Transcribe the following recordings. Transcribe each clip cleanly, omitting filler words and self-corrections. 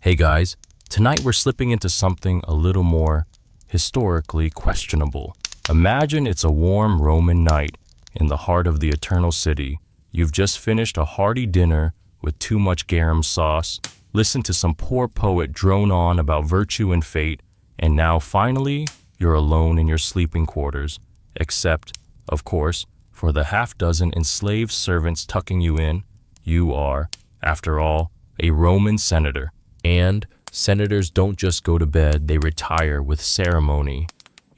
Hey guys, tonight we're slipping into something a little more historically questionable. Imagine it's a warm Roman night in the heart of the Eternal City. You've just finished a hearty dinner with too much garum sauce, listened to some poor poet drone on about virtue and fate, and now finally you're alone in your sleeping quarters, except, of course, for the half-dozen enslaved servants tucking you in. You are, after all, a Roman senator. And senators don't just go to bed, they retire with ceremony.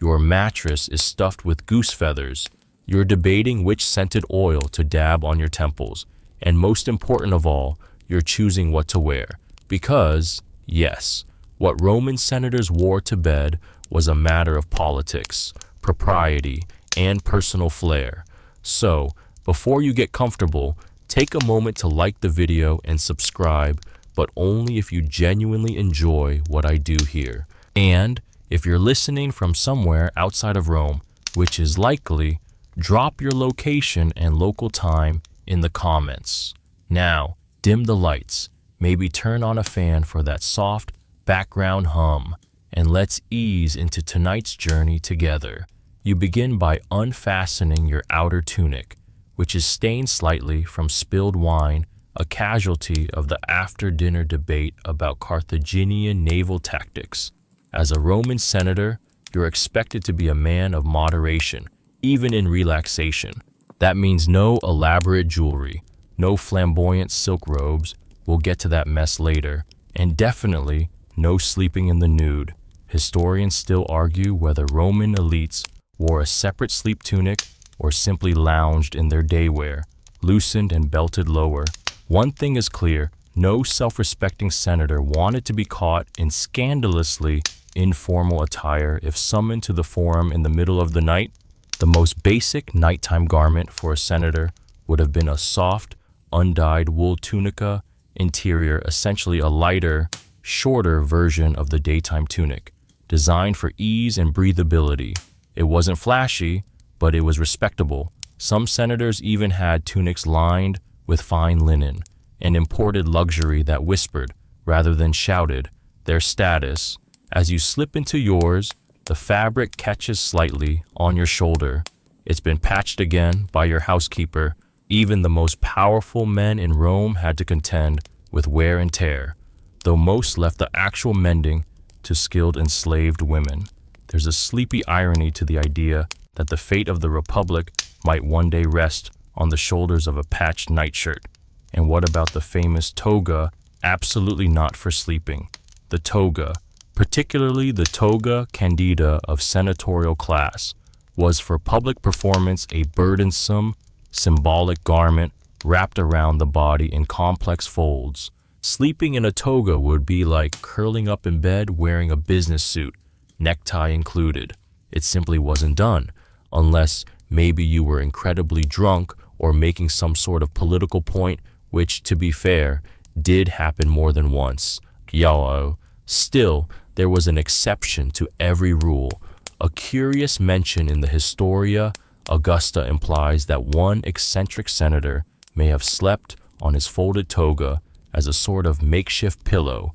Your mattress is stuffed with goose feathers. You're debating which scented oil to dab on your temples. And most important of all, you're choosing what to wear. Because, yes, what Roman senators wore to bed was a matter of politics, propriety, and personal flair. So, before you get comfortable, take a moment to like the video and subscribe, but only if you genuinely enjoy what I do here. And if you're listening from somewhere outside of Rome, which is likely, drop your location and local time in the comments. Now, dim the lights, maybe turn on a fan for that soft background hum, and let's ease into tonight's journey together. You begin by unfastening your outer tunic, which is stained slightly from spilled wine, a casualty of the after-dinner debate about Carthaginian naval tactics. As a Roman senator, you're expected to be a man of moderation, even in relaxation. That means no elaborate jewelry, no flamboyant silk robes, we'll get to that mess later, and definitely no sleeping in the nude. Historians still argue whether Roman elites wore a separate sleep tunic or simply lounged in their daywear, loosened and belted lower. One thing is clear, no self-respecting senator wanted to be caught in scandalously informal attire if summoned to the forum in the middle of the night. The most basic nighttime garment for a senator would have been a soft, undyed wool tunica, interior essentially a lighter, shorter version of the daytime tunic, designed for ease and breathability. It wasn't flashy, but it was respectable. Some senators even had tunics lined with fine linen, an imported luxury that whispered, rather than shouted, their status. As you slip into yours, the fabric catches slightly on your shoulder. It's been patched again by your housekeeper. Even the most powerful men in Rome had to contend with wear and tear, though most left the actual mending to skilled enslaved women. There's a sleepy irony to the idea that the fate of the Republic might one day rest on the shoulders of a patched nightshirt. And what about the famous toga? Absolutely not for sleeping. The toga, particularly the toga candida of senatorial class, was for public performance a burdensome, symbolic garment wrapped around the body in complex folds. Sleeping in a toga would be like curling up in bed wearing a business suit, necktie included. It simply wasn't done, unless maybe you were incredibly drunk or making some sort of political point, which, to be fair, did happen more than once. Still, there was an exception to every rule. A curious mention in the Historia Augusta implies that one eccentric senator may have slept on his folded toga as a sort of makeshift pillow.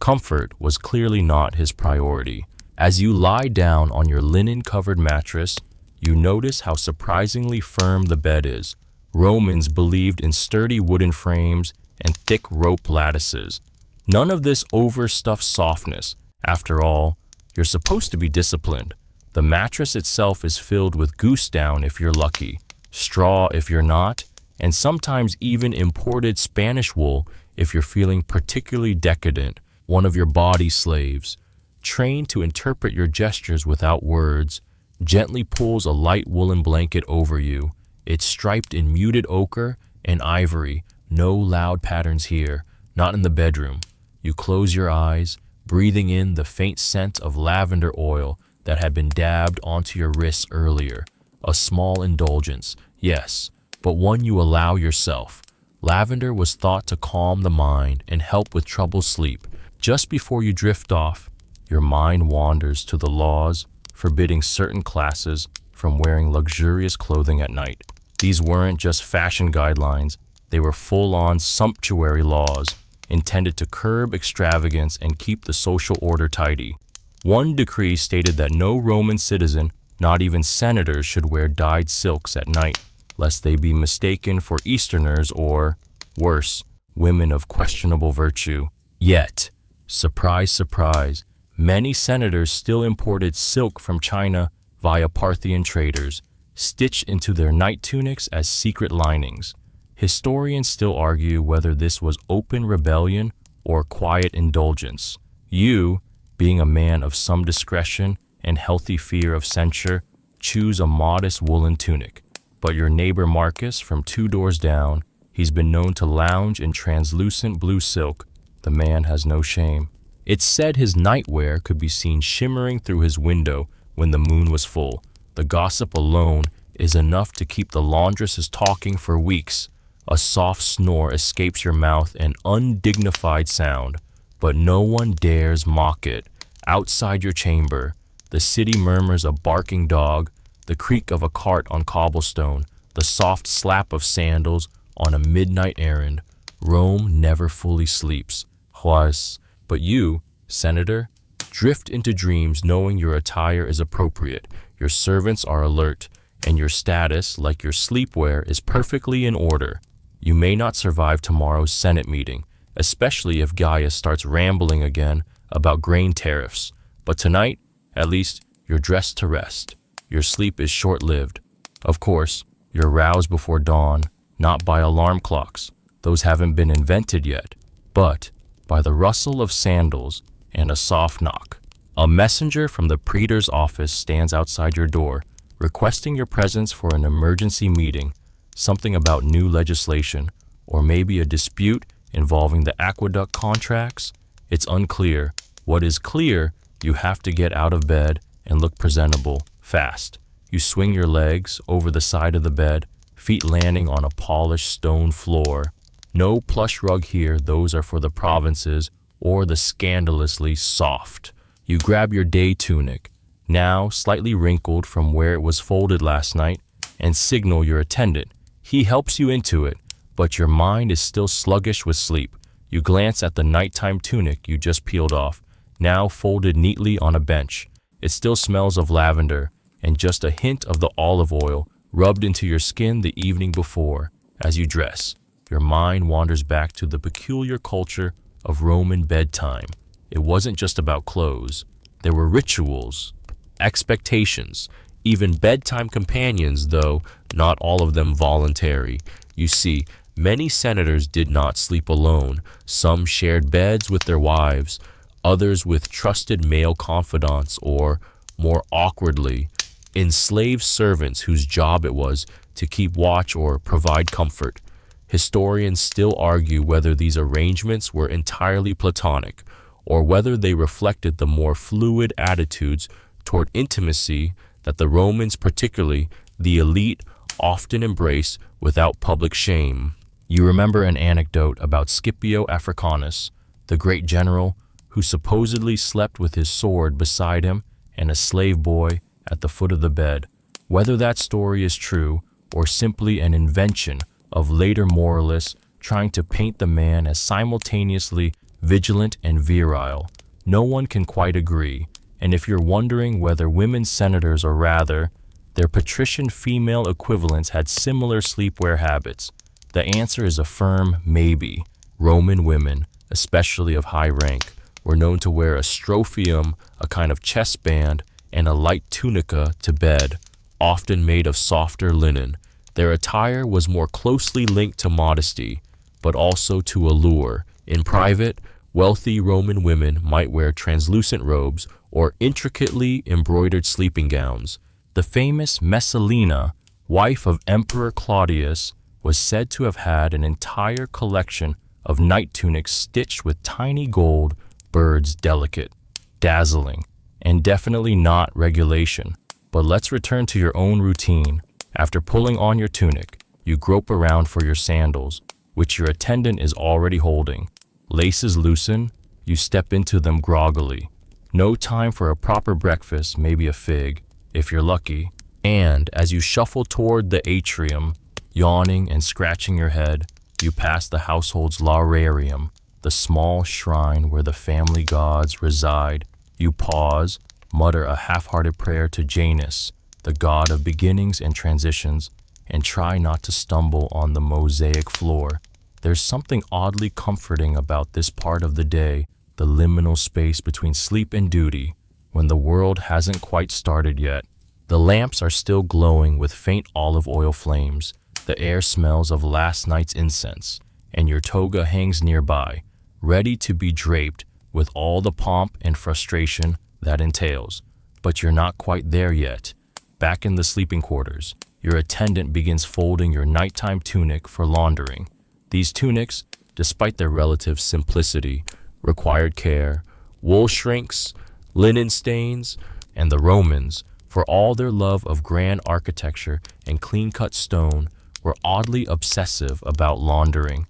Comfort was clearly not his priority. As you lie down on your linen-covered mattress, you notice how surprisingly firm the bed is. Romans believed in sturdy wooden frames and thick rope lattices. None of this overstuffed softness. After all, you're supposed to be disciplined. The mattress itself is filled with goose down if you're lucky, straw if you're not, and sometimes even imported Spanish wool if you're feeling particularly decadent, one of your body slaves, trained to interpret your gestures without words, gently pulls a light woolen blanket over you. It's striped in muted ochre and ivory. No loud patterns here, not in the bedroom. You close your eyes, breathing in the faint scent of lavender oil that had been dabbed onto your wrists earlier. A small indulgence, yes, but one you allow yourself. Lavender was thought to calm the mind and help with troubled sleep. Just before you drift off, your mind wanders to the laws forbidding certain classes from wearing luxurious clothing at night. These weren't just fashion guidelines, they were full-on sumptuary laws intended to curb extravagance and keep the social order tidy. One decree stated that no Roman citizen, not even senators, should wear dyed silks at night, lest they be mistaken for Easterners or, worse, women of questionable virtue. Yet, surprise, surprise, many senators still imported silk from China via Parthian traders, stitched into their night tunics as secret linings. Historians still argue whether this was open rebellion or quiet indulgence. You, being a man of some discretion and healthy fear of censure, choose a modest woolen tunic. But your neighbor Marcus from 2 doors down, he's been known to lounge in translucent blue silk. The man has no shame. It's said his nightwear could be seen shimmering through his window when the moon was full. The gossip alone is enough to keep the laundresses talking for weeks. A soft snore escapes your mouth, an undignified sound, but no one dares mock it. Outside your chamber, the city murmurs a barking dog, the creak of a cart on cobblestone, the soft slap of sandals on a midnight errand. Rome never fully sleeps. Juarez. But you, Senator, drift into dreams knowing your attire is appropriate, your servants are alert, and your status, like your sleepwear, is perfectly in order. You may not survive tomorrow's Senate meeting, especially if Gaius starts rambling again about grain tariffs. But tonight, at least, you're dressed to rest. Your sleep is short-lived. Of course, you're roused before dawn, not by alarm clocks. Those haven't been invented yet, but by the rustle of sandals and a soft knock. A messenger from the praetor's office stands outside your door, requesting your presence for an emergency meeting, something about new legislation, or maybe a dispute involving the aqueduct contracts. It's unclear. What is clear, you have to get out of bed and look presentable, fast. You swing your legs over the side of the bed, feet landing on a polished stone floor. No plush rug here, those are for the provinces or the scandalously soft. You grab your day tunic, now slightly wrinkled from where it was folded last night, and signal your attendant. He helps you into it, but your mind is still sluggish with sleep. You glance at the nighttime tunic you just peeled off, now folded neatly on a bench. It still smells of lavender and just a hint of the olive oil rubbed into your skin the evening before. As you dress, your mind wanders back to the peculiar culture of Roman bedtime. It wasn't just about clothes. There were rituals, expectations, even bedtime companions, though not all of them voluntary. You see, many senators did not sleep alone. Some shared beds with their wives, others with trusted male confidants, or, more awkwardly, enslaved servants whose job it was to keep watch or provide comfort. Historians still argue whether these arrangements were entirely platonic, or whether they reflected the more fluid attitudes toward intimacy that the Romans, particularly the elite, often embraced without public shame. You remember an anecdote about Scipio Africanus, the great general, who supposedly slept with his sword beside him and a slave boy at the foot of the bed. Whether that story is true or simply an invention of later moralists trying to paint the man as simultaneously vigilant and virile, no one can quite agree. And if you're wondering whether women senators, or rather, their patrician female equivalents, had similar sleepwear habits, the answer is a firm maybe. Roman women, especially of high rank, were known to wear a strophium, a kind of chest band, and a light tunica to bed, often made of softer linen. Their attire was more closely linked to modesty, but also to allure. In private, wealthy Roman women might wear translucent robes or intricately embroidered sleeping gowns. The famous Messalina, wife of Emperor Claudius, was said to have had an entire collection of night tunics stitched with tiny gold birds, delicate, dazzling, and definitely not regulation. But let's return to your own routine. After pulling on your tunic, you grope around for your sandals, which your attendant is already holding. Laces loosen, you step into them groggily. No time for a proper breakfast, maybe a fig, if you're lucky. And as you shuffle toward the atrium, yawning and scratching your head, you pass the household's lararium, the small shrine where the family gods reside. You pause, mutter a half-hearted prayer to Janus, the god of beginnings and transitions, and try not to stumble on the mosaic floor. There's something oddly comforting about this part of the day, the liminal space between sleep and duty, when the world hasn't quite started yet. The lamps are still glowing with faint olive oil flames. The air smells of last night's incense, and your toga hangs nearby, ready to be draped with all the pomp and frustration that entails. But you're not quite there yet. Back in the sleeping quarters, your attendant begins folding your nighttime tunic for laundering. These tunics, despite their relative simplicity, required care. Wool shrinks, linen stains, and the Romans, for all their love of grand architecture and clean-cut stone, were oddly obsessive about laundering.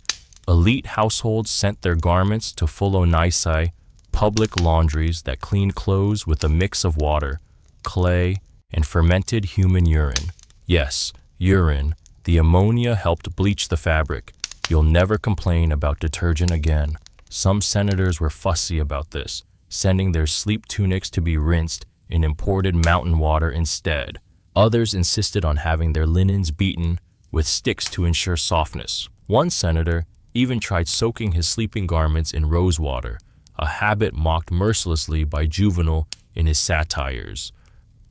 Elite households sent their garments to Fulonici, public laundries that cleaned clothes with a mix of water, clay, and fermented human urine. Yes, urine. The ammonia helped bleach the fabric. You'll never complain about detergent again. Some senators were fussy about this, sending their sleep tunics to be rinsed in imported mountain water instead. Others insisted on having their linens beaten with sticks to ensure softness. One senator even tried soaking his sleeping garments in rose water, a habit mocked mercilessly by Juvenal in his satires.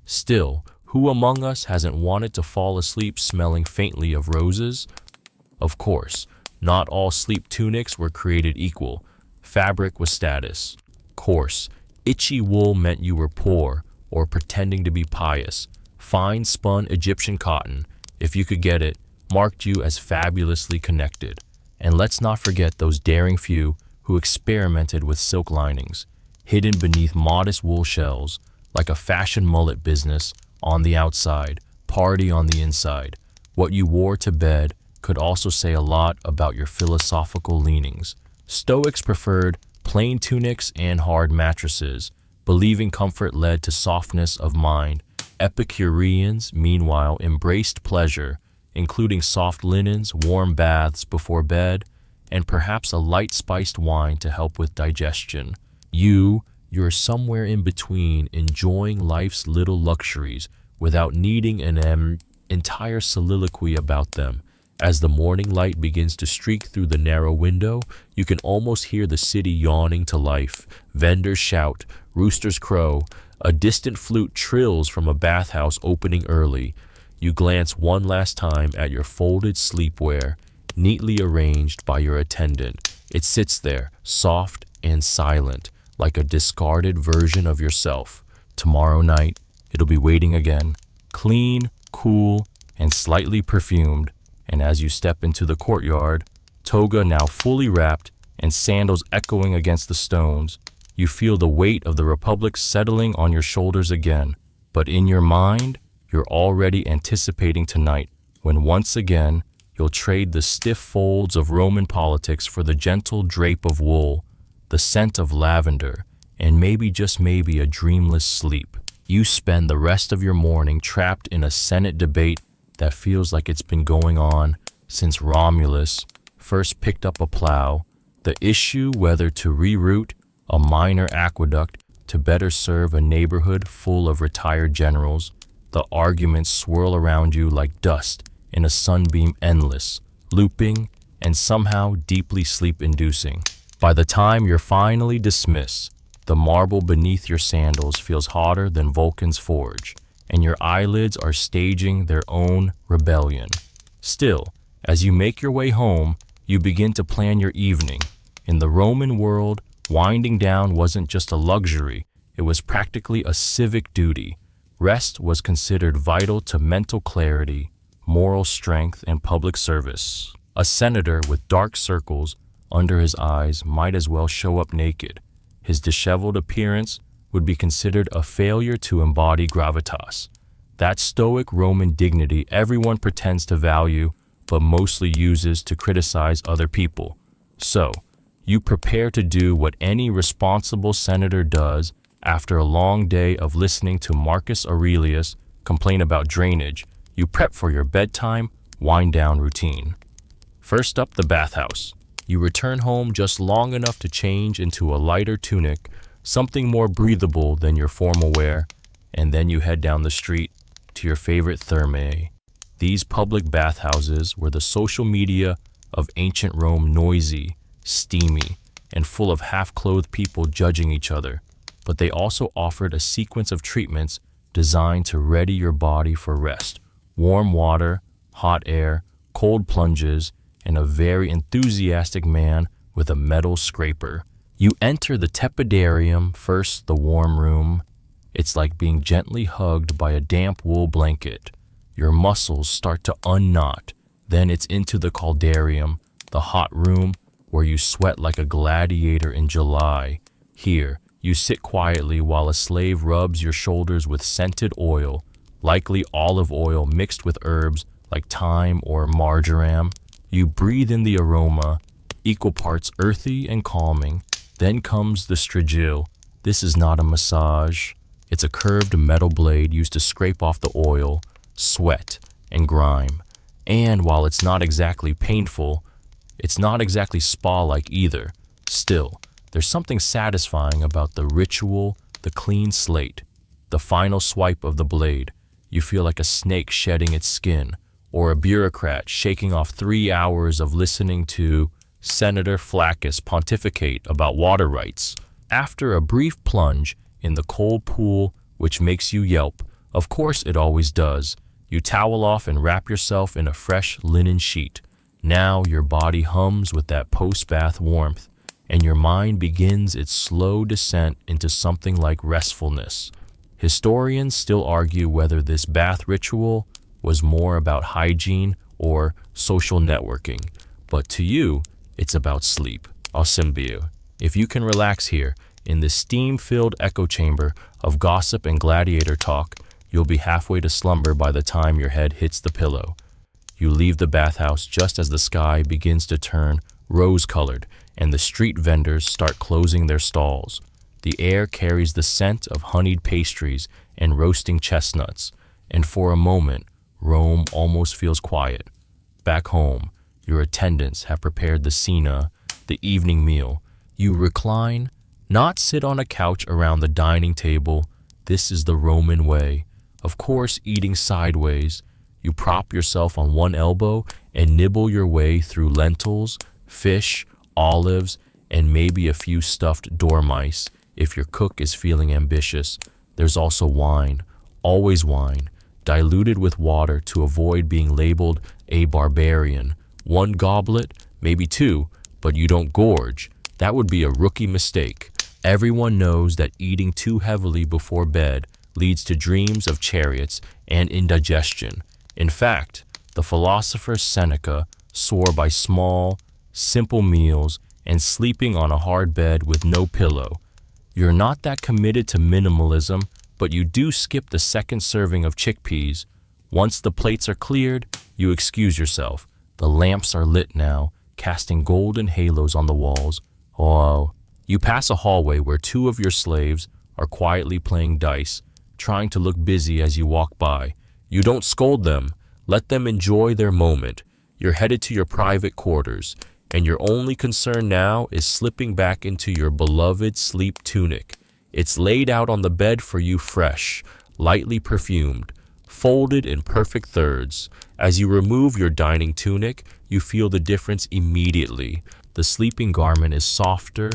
Still, who among us hasn't wanted to fall asleep smelling faintly of roses? Of course, not all sleep tunics were created equal. Fabric was status. Coarse, itchy wool meant you were poor or pretending to be pious. Fine spun Egyptian cotton, if you could get it, marked you as fabulously connected. And let's not forget those daring few who experimented with silk linings, hidden beneath modest wool shells, like a fashion mullet business on the outside, party on the inside. What you wore to bed could also say a lot about your philosophical leanings. Stoics preferred plain tunics and hard mattresses, believing comfort led to softness of mind. Epicureans, meanwhile, embraced pleasure, including soft linens, warm baths before bed, and perhaps a light spiced wine to help with digestion. You're somewhere in between, enjoying life's little luxuries without needing an entire soliloquy about them. As the morning light begins to streak through the narrow window, you can almost hear the city yawning to life. Vendors shout, roosters crow, a distant flute trills from a bathhouse opening early. You glance one last time at your folded sleepwear, neatly arranged by your attendant. It sits there, soft and silent, like a discarded version of yourself. Tomorrow night, it'll be waiting again, clean, cool, and slightly perfumed. And as you step into the courtyard, toga now fully wrapped and sandals echoing against the stones, you feel the weight of the Republic settling on your shoulders again. But in your mind, you're already anticipating tonight, when once again, you'll trade the stiff folds of Roman politics for the gentle drape of wool, the scent of lavender, and maybe, just maybe, a dreamless sleep. You spend the rest of your morning trapped in a Senate debate that feels like it's been going on since Romulus first picked up a plow. The issue whether to reroute a minor aqueduct to better serve a neighborhood full of retired generals. The arguments swirl around you like dust in a sunbeam, endless, looping, and somehow deeply sleep-inducing. By the time you're finally dismissed, the marble beneath your sandals feels hotter than Vulcan's forge, and your eyelids are staging their own rebellion. Still, as you make your way home, you begin to plan your evening. In the Roman world, winding down wasn't just a luxury, it was practically a civic duty. Rest was considered vital to mental clarity, moral strength, and public service. A senator with dark circles under his eyes might as well show up naked. His disheveled appearance would be considered a failure to embody gravitas. That stoic Roman dignity everyone pretends to value, but mostly uses to criticize other people. So, you prepare to do what any responsible senator does after a long day of listening to Marcus Aurelius complain about drainage. You prep for your bedtime, wind-down routine. First up, the bathhouse. You return home just long enough to change into a lighter tunic, something more breathable than your formal wear, and then you head down the street to your favorite thermae. These public bathhouses were the social media of ancient Rome, noisy, steamy, and full of half-clothed people judging each other, but they also offered a sequence of treatments designed to ready your body for rest. Warm water, hot air, cold plunges, and a very enthusiastic man with a metal scraper. You enter the tepidarium, first the warm room. It's like being gently hugged by a damp wool blanket. Your muscles start to unknot. Then it's into the caldarium, the hot room where you sweat like a gladiator in July. Here, you sit quietly while a slave rubs your shoulders with scented oil, likely olive oil mixed with herbs like thyme or marjoram. You breathe in the aroma, equal parts earthy and calming. Then comes the strigil. This is not a massage. It's a curved metal blade used to scrape off the oil, sweat, and grime. And while it's not exactly painful, it's not exactly spa-like either. Still, there's something satisfying about the ritual, the clean slate, the final swipe of the blade. You feel like a snake shedding its skin, or a bureaucrat shaking off 3 hours of listening to Senator Flaccus pontificate about water rights. After a brief plunge in the cold pool, which makes you yelp, of course it always does, you towel off and wrap yourself in a fresh linen sheet. Now your body hums with that post-bath warmth, and your mind begins its slow descent into something like restfulness. Historians still argue whether this bath ritual was more about hygiene or social networking, but to you, it's about sleep. Ausimbio. If you can relax here, in this steam-filled echo chamber of gossip and gladiator talk, you'll be halfway to slumber by the time your head hits the pillow. You leave the bathhouse just as the sky begins to turn rose-colored and the street vendors start closing their stalls. The air carries the scent of honeyed pastries and roasting chestnuts, and for a moment, Rome almost feels quiet. Back home, your attendants have prepared the cena, the evening meal. You recline, not sit on a couch around the dining table. This is the Roman way. Of course, eating sideways. You prop yourself on one elbow and nibble your way through lentils, fish, olives, and maybe a few stuffed dormice if your cook is feeling ambitious. There's also wine, always wine, diluted with water to avoid being labeled a barbarian. One goblet, maybe two, but you don't gorge. That would be a rookie mistake. Everyone knows that eating too heavily before bed leads to dreams of chariots and indigestion. In fact, the philosopher Seneca swore by small, simple meals and sleeping on a hard bed with no pillow. You're not that committed to minimalism, but you do skip the second serving of chickpeas. Once the plates are cleared, you excuse yourself. The lamps are lit now, casting golden halos on the walls. Oh, you pass a hallway where two of your slaves are quietly playing dice, trying to look busy as you walk by. You don't scold them. Let them enjoy their moment. You're headed to your private quarters, and your only concern now is slipping back into your beloved sleep tunic. It's laid out on the bed for you fresh, lightly perfumed, folded in perfect thirds. As you remove your dining tunic, you feel the difference immediately. The sleeping garment is softer,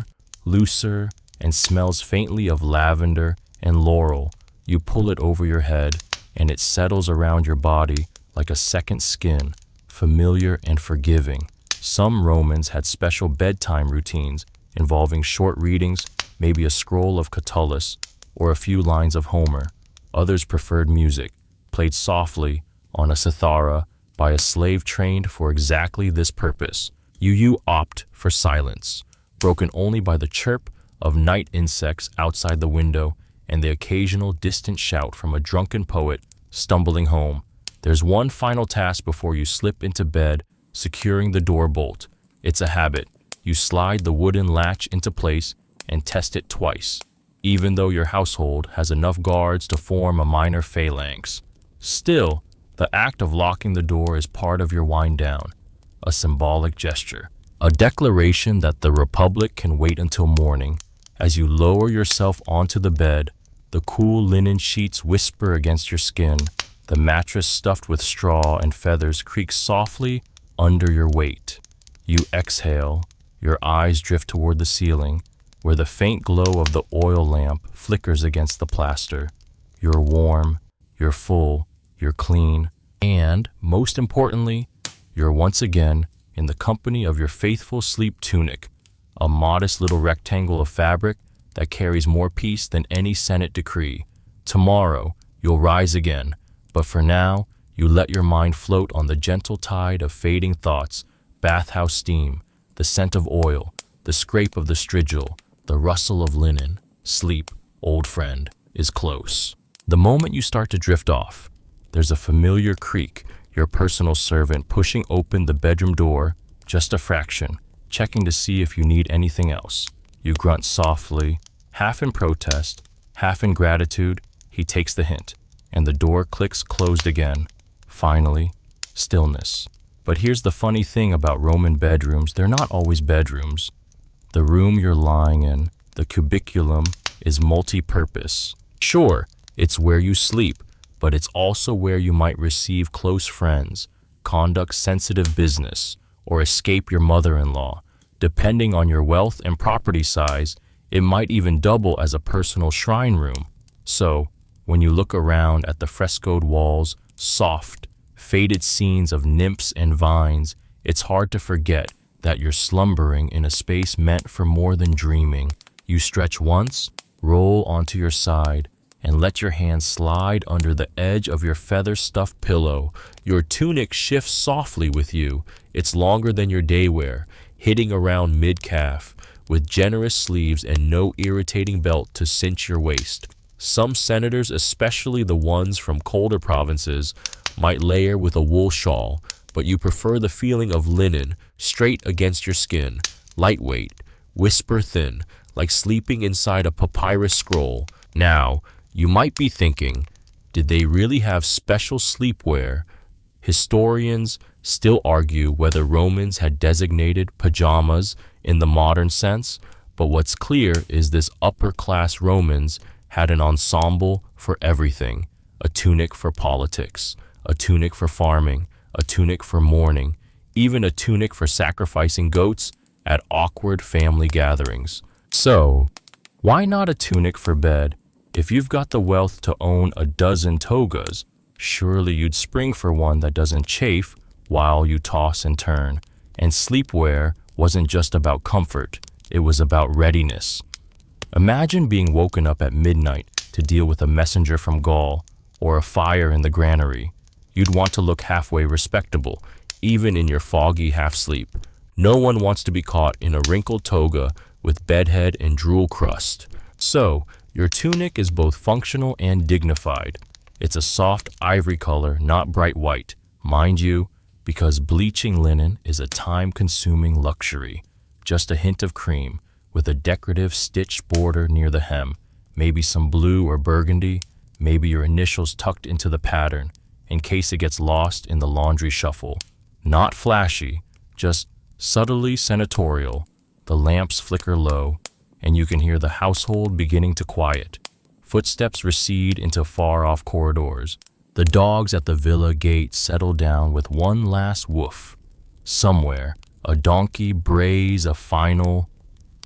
looser, and smells faintly of lavender and laurel. You pull it over your head, and it settles around your body like a second skin, familiar and forgiving. Some Romans had special bedtime routines involving short readings, maybe a scroll of Catullus or a few lines of Homer. Others preferred music, played softly on a cithara by a slave trained for exactly this purpose. You opt for silence, broken only by the chirp of night insects outside the window and the occasional distant shout from a drunken poet stumbling home. There's one final task before you slip into bed, securing the door bolt. It's a habit. You slide the wooden latch into place and test it twice, even though your household has enough guards to form a minor phalanx. Still, the act of locking the door is part of your wind down, a symbolic gesture, A declaration that the Republic can wait until morning. As you lower yourself onto the bed, the cool linen sheets whisper against your skin. The mattress stuffed with straw and feathers creaks softly under your weight. You exhale, your eyes drift toward the ceiling, where the faint glow of the oil lamp flickers against the plaster. You're warm, you're full, you're clean, and, most importantly, you're once again in the company of your faithful sleep tunic, a modest little rectangle of fabric that carries more peace than any Senate decree. Tomorrow, you'll rise again, but for now, you let your mind float on the gentle tide of fading thoughts, bathhouse steam, the scent of oil, the scrape of the strigil, the rustle of linen. Sleep, old friend, is close. The moment you start to drift off, there's a familiar creak, your personal servant pushing open the bedroom door, just a fraction, checking to see if you need anything else. You grunt softly, half in protest, half in gratitude. He takes the hint, and the door clicks closed again. Finally, stillness. But here's the funny thing about Roman bedrooms, they're not always bedrooms. The room you're lying in, the cubiculum, is multi-purpose. Sure, it's where you sleep, but it's also where you might receive close friends, conduct sensitive business, or escape your mother-in-law. Depending on your wealth and property size, it might even double as a personal shrine room. So, when you look around at the frescoed walls, soft, faded scenes of nymphs and vines, it's hard to forget that you're slumbering in a space meant for more than dreaming. You stretch once, roll onto your side, and let your hands slide under the edge of your feather-stuffed pillow. Your tunic shifts softly with you. It's longer than your daywear, hitting around mid-calf, with generous sleeves and no irritating belt to cinch your waist. Some senators, especially the ones from colder provinces, might layer with a wool shawl, but you prefer the feeling of linen straight against your skin, lightweight, whisper thin, like sleeping inside a papyrus scroll. Now, you might be thinking, did they really have special sleepwear? Historians still argue whether Romans had designated pajamas in the modern sense, but what's clear is this upper-class Romans had an ensemble for everything: a tunic for politics, a tunic for farming, a tunic for mourning, even a tunic for sacrificing goats at awkward family gatherings. So, why not a tunic for bed? If you've got the wealth to own a dozen togas, surely you'd spring for one that doesn't chafe while you toss and turn. And sleepwear wasn't just about comfort, it was about readiness. Imagine being woken up at midnight to deal with a messenger from Gaul or a fire in the granary. You'd want to look halfway respectable, even in your foggy half-sleep. No one wants to be caught in a wrinkled toga with bedhead and drool crust. So, your tunic is both functional and dignified. It's a soft ivory color, not bright white. Mind you, because bleaching linen is a time-consuming luxury. Just a hint of cream, with a decorative stitched border near the hem. Maybe some blue or burgundy, maybe your initials tucked into the pattern, in case it gets lost in the laundry shuffle. Not flashy, just subtly senatorial. The lamps flicker low, and you can hear the household beginning to quiet. Footsteps recede into far-off corridors. The dogs at the villa gate settle down with one last woof. Somewhere, a donkey brays a final,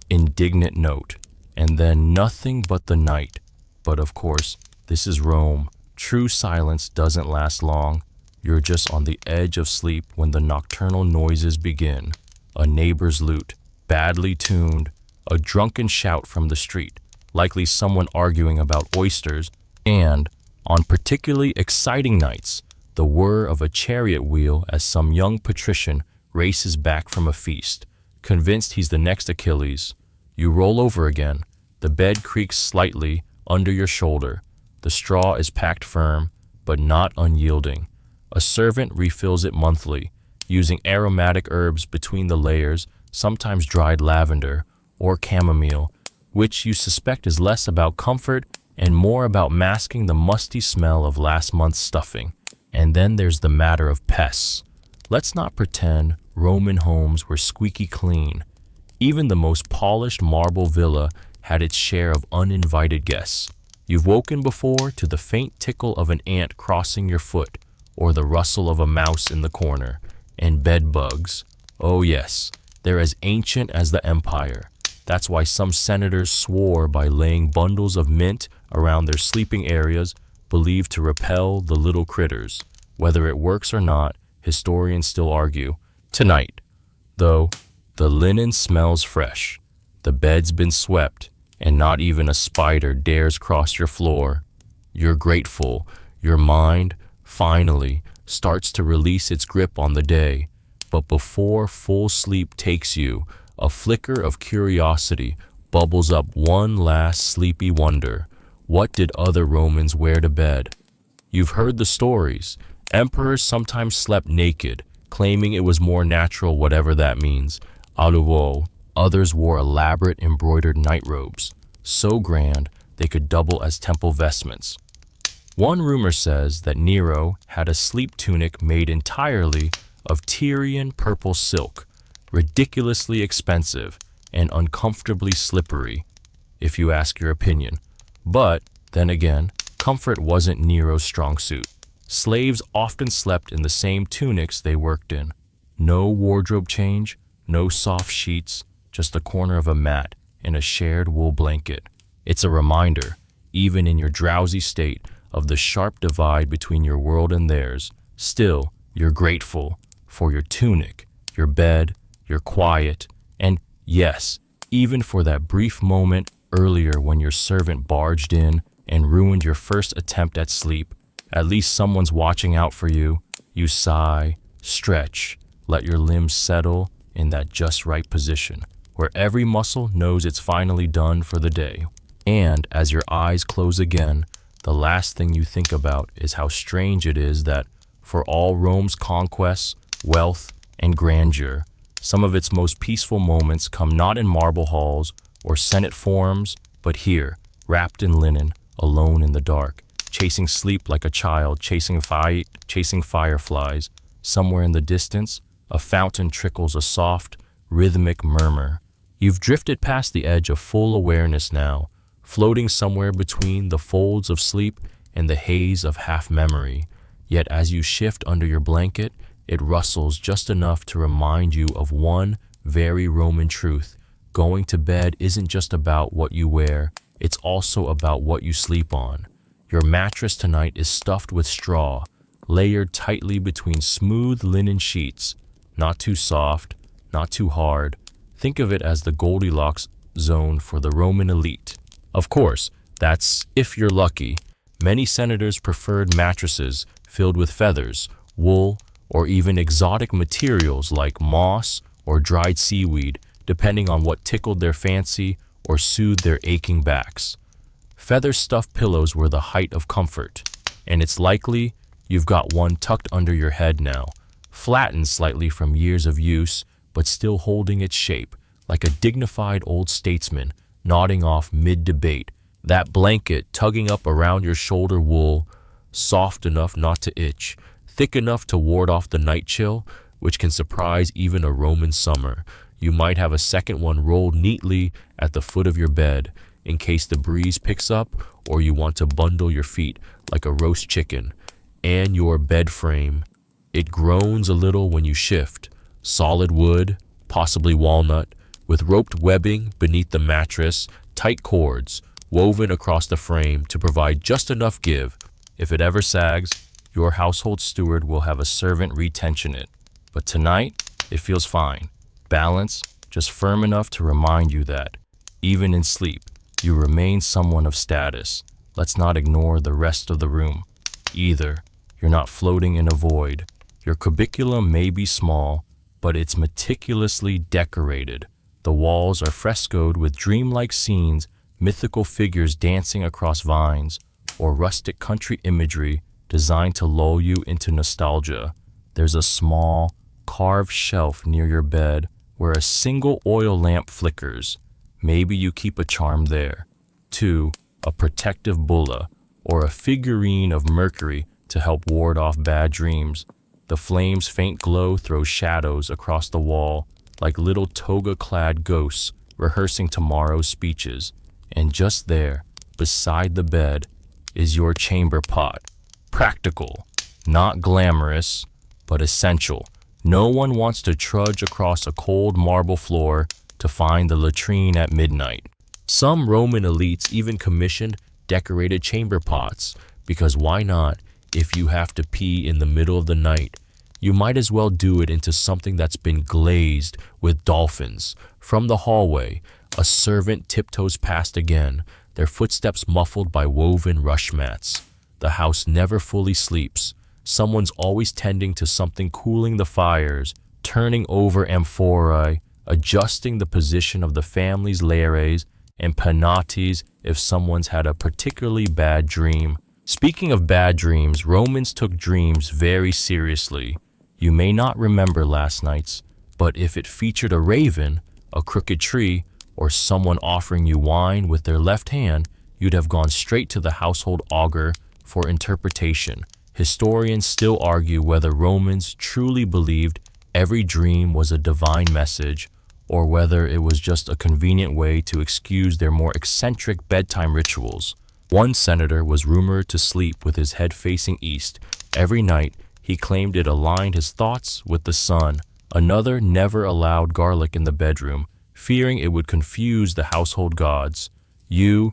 indignant note, and then nothing but the night. But of course, this is Rome. True silence doesn't last long. You're just on the edge of sleep when the nocturnal noises begin. A neighbor's lute, badly tuned, a drunken shout from the street, likely someone arguing about oysters, and, on particularly exciting nights, the whir of a chariot wheel as some young patrician races back from a feast, convinced he's the next Achilles. You roll over again. The bed creaks slightly under your shoulder. The straw is packed firm, but not unyielding. A servant refills it monthly, using aromatic herbs between the layers, sometimes dried lavender or chamomile, which you suspect is less about comfort and more about masking the musty smell of last month's stuffing. And then there's the matter of pests. Let's not pretend Roman homes were squeaky clean. Even the most polished marble villa had its share of uninvited guests. You've woken before to the faint tickle of an ant crossing your foot, or the rustle of a mouse in the corner, and bed bugs. Oh yes, they're as ancient as the empire. That's why some senators swore by laying bundles of mint around their sleeping areas, believed to repel the little critters. Whether it works or not, historians still argue. Tonight, though, the linen smells fresh, the bed's been swept, and not even a spider dares cross your floor. You're grateful. Your mind, finally, starts to release its grip on the day. But before full sleep takes you, a flicker of curiosity bubbles up one last sleepy wonder. What did other Romans wear to bed? You've heard the stories. Emperors sometimes slept naked, claiming it was more natural, whatever that means. Aluo. Others wore elaborate embroidered night robes, so grand they could double as temple vestments. One rumor says that Nero had a sleep tunic made entirely of Tyrian purple silk, ridiculously expensive and uncomfortably slippery, if you ask your opinion. But, then again, comfort wasn't Nero's strong suit. Slaves often slept in the same tunics they worked in. No wardrobe change, no soft sheets, just the corner of a mat and a shared wool blanket. It's a reminder, even in your drowsy state, of the sharp divide between your world and theirs. Still, you're grateful for your tunic, your bed, your quiet, and yes, even for that brief moment earlier when your servant barged in and ruined your first attempt at sleep. At least someone's watching out for you. You sigh, stretch, let your limbs settle in that just right position, where every muscle knows it's finally done for the day. And as your eyes close again, the last thing you think about is how strange it is that, for all Rome's conquests, wealth, and grandeur, some of its most peaceful moments come not in marble halls or senate forums, but here, wrapped in linen, alone in the dark, chasing sleep like a child, chasing fireflies. Somewhere in the distance, a fountain trickles a soft, rhythmic murmur. You've drifted past the edge of full awareness now, floating somewhere between the folds of sleep and the haze of half-memory. Yet as you shift under your blanket, it rustles just enough to remind you of one very Roman truth. Going to bed isn't just about what you wear, it's also about what you sleep on. Your mattress tonight is stuffed with straw, layered tightly between smooth linen sheets. Not too soft, not too hard. Think of it as the Goldilocks zone for the Roman elite. Of course, that's if you're lucky. Many senators preferred mattresses filled with feathers, wool, or even exotic materials like moss or dried seaweed, depending on what tickled their fancy or soothed their aching backs. Feather-stuffed pillows were the height of comfort, and it's likely you've got one tucked under your head now, flattened slightly from years of use, but still holding its shape, like a dignified old statesman nodding off mid-debate. That blanket tugging up around your shoulder wool, soft enough not to itch, thick enough to ward off the night chill, which can surprise even a Roman summer. You might have a second one rolled neatly at the foot of your bed, in case the breeze picks up or you want to bundle your feet like a roast chicken. And your bed frame. It groans a little when you shift. Solid wood, possibly walnut, with roped webbing beneath the mattress, tight cords woven across the frame to provide just enough give. If it ever sags, your household steward will have a servant retension it. But tonight, it feels fine. Balance, just firm enough to remind you that, even in sleep, you remain someone of status. Let's not ignore the rest of the room. Either, you're not floating in a void. Your cubiculum may be small, but it's meticulously decorated. The walls are frescoed with dreamlike scenes, mythical figures dancing across vines, or rustic country imagery designed to lull you into nostalgia. There's a small, carved shelf near your bed where a single oil lamp flickers. Maybe you keep a charm there. 2. A protective bulla, or a figurine of Mercury to help ward off bad dreams. The flame's faint glow throws shadows across the wall, like little toga-clad ghosts rehearsing tomorrow's speeches. And just there, beside the bed, is your chamber pot. Practical, not glamorous, but essential. No one wants to trudge across a cold marble floor to find the latrine at midnight. Some Roman elites even commissioned decorated chamber pots, because why not if you have to pee in the middle of the night? You might as well do it into something that's been glazed with dolphins. From the hallway, a servant tiptoes past again, their footsteps muffled by woven rush mats. The house never fully sleeps. Someone's always tending to something, cooling the fires, turning over amphorae, adjusting the position of the family's lares and penates if someone's had a particularly bad dream. Speaking of bad dreams, Romans took dreams very seriously. You may not remember last night's, but if it featured a raven, a crooked tree, or someone offering you wine with their left hand, you'd have gone straight to the household augur for interpretation. Historians still argue whether Romans truly believed every dream was a divine message, or whether it was just a convenient way to excuse their more eccentric bedtime rituals. One senator was rumored to sleep with his head facing east. Every night, he claimed it aligned his thoughts with the sun. Another never allowed garlic in the bedroom, fearing it would confuse the household gods. You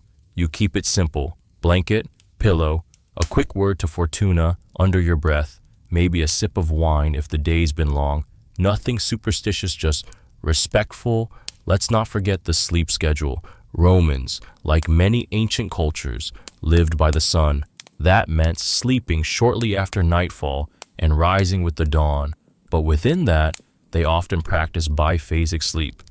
keep it simple. Blanket, pillow, a quick word to Fortuna under your breath, maybe a sip of wine if the day's been long. Nothing superstitious, just respectful. Let's not forget the sleep schedule. Romans, like many ancient cultures, lived by the sun. That meant sleeping shortly after nightfall and rising with the dawn. But within that, they often practiced biphasic sleep.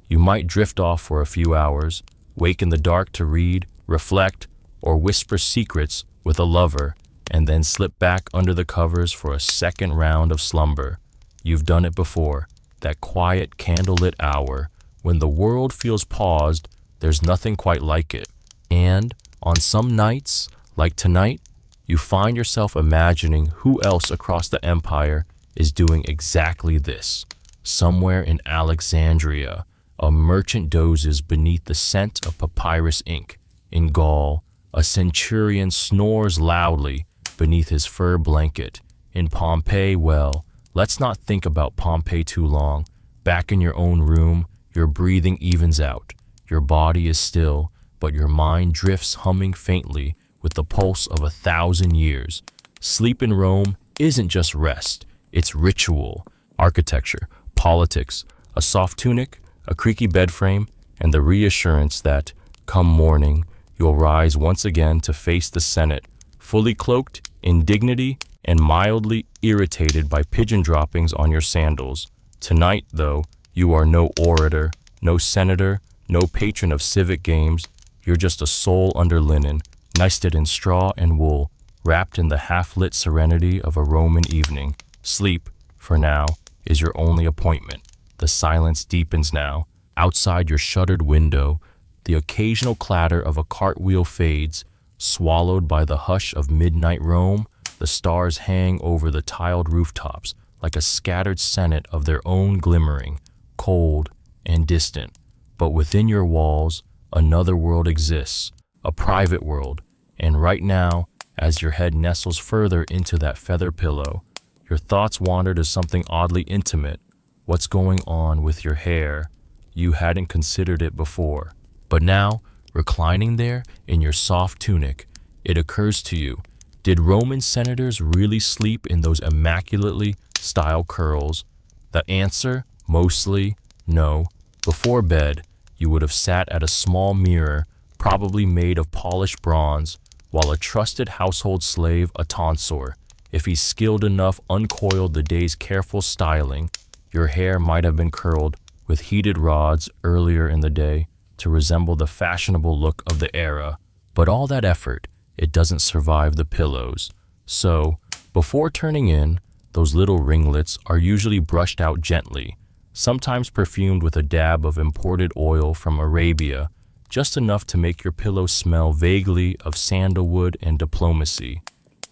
You might drift off for a few hours, wake in the dark to read, reflect, or whisper secrets with a lover, and then slip back under the covers for a second round of slumber. You've done it before, that quiet candlelit hour. When the world feels paused, there's nothing quite like it. And on some nights, like tonight, you find yourself imagining who else across the empire is doing exactly this. Somewhere in Alexandria, a merchant dozes beneath the scent of papyrus ink. In Gaul, a centurion snores loudly beneath his fur blanket. In Pompeii, well, let's not think about Pompeii too long. Back in your own room, your breathing evens out. Your body is still, but your mind drifts humming faintly with the pulse of 1,000 years. Sleep in Rome isn't just rest, it's ritual, architecture, politics, a soft tunic, a creaky bed frame, and the reassurance that, come morning, you'll rise once again to face the Senate, fully cloaked in dignity and mildly irritated by pigeon droppings on your sandals. Tonight, though, you are no orator, no senator, no patron of civic games. You're just a soul under linen, nested in straw and wool, wrapped in the half-lit serenity of a Roman evening. Sleep, for now, is your only appointment. The silence deepens now. Outside your shuttered window, the occasional clatter of a cartwheel fades, swallowed by the hush of midnight Rome. The stars hang over the tiled rooftops like a scattered senate of their own, glimmering, cold and distant. But within your walls, another world exists, a private world, and right now, as your head nestles further into that feather pillow, your thoughts wander to something oddly intimate. What's going on with your hair? You hadn't considered it before. But now, reclining there in your soft tunic, it occurs to you, did Roman senators really sleep in those immaculately styled curls? The answer, mostly, no. Before bed, you would have sat at a small mirror, probably made of polished bronze, while a trusted household slave, a tonsor, if he's skilled enough, uncoiled the day's careful styling. Your hair might have been curled with heated rods earlier in the day to resemble the fashionable look of the era. But all that effort, it doesn't survive the pillows. So, before turning in, those little ringlets are usually brushed out gently, sometimes perfumed with a dab of imported oil from Arabia, just enough to make your pillow smell vaguely of sandalwood and diplomacy.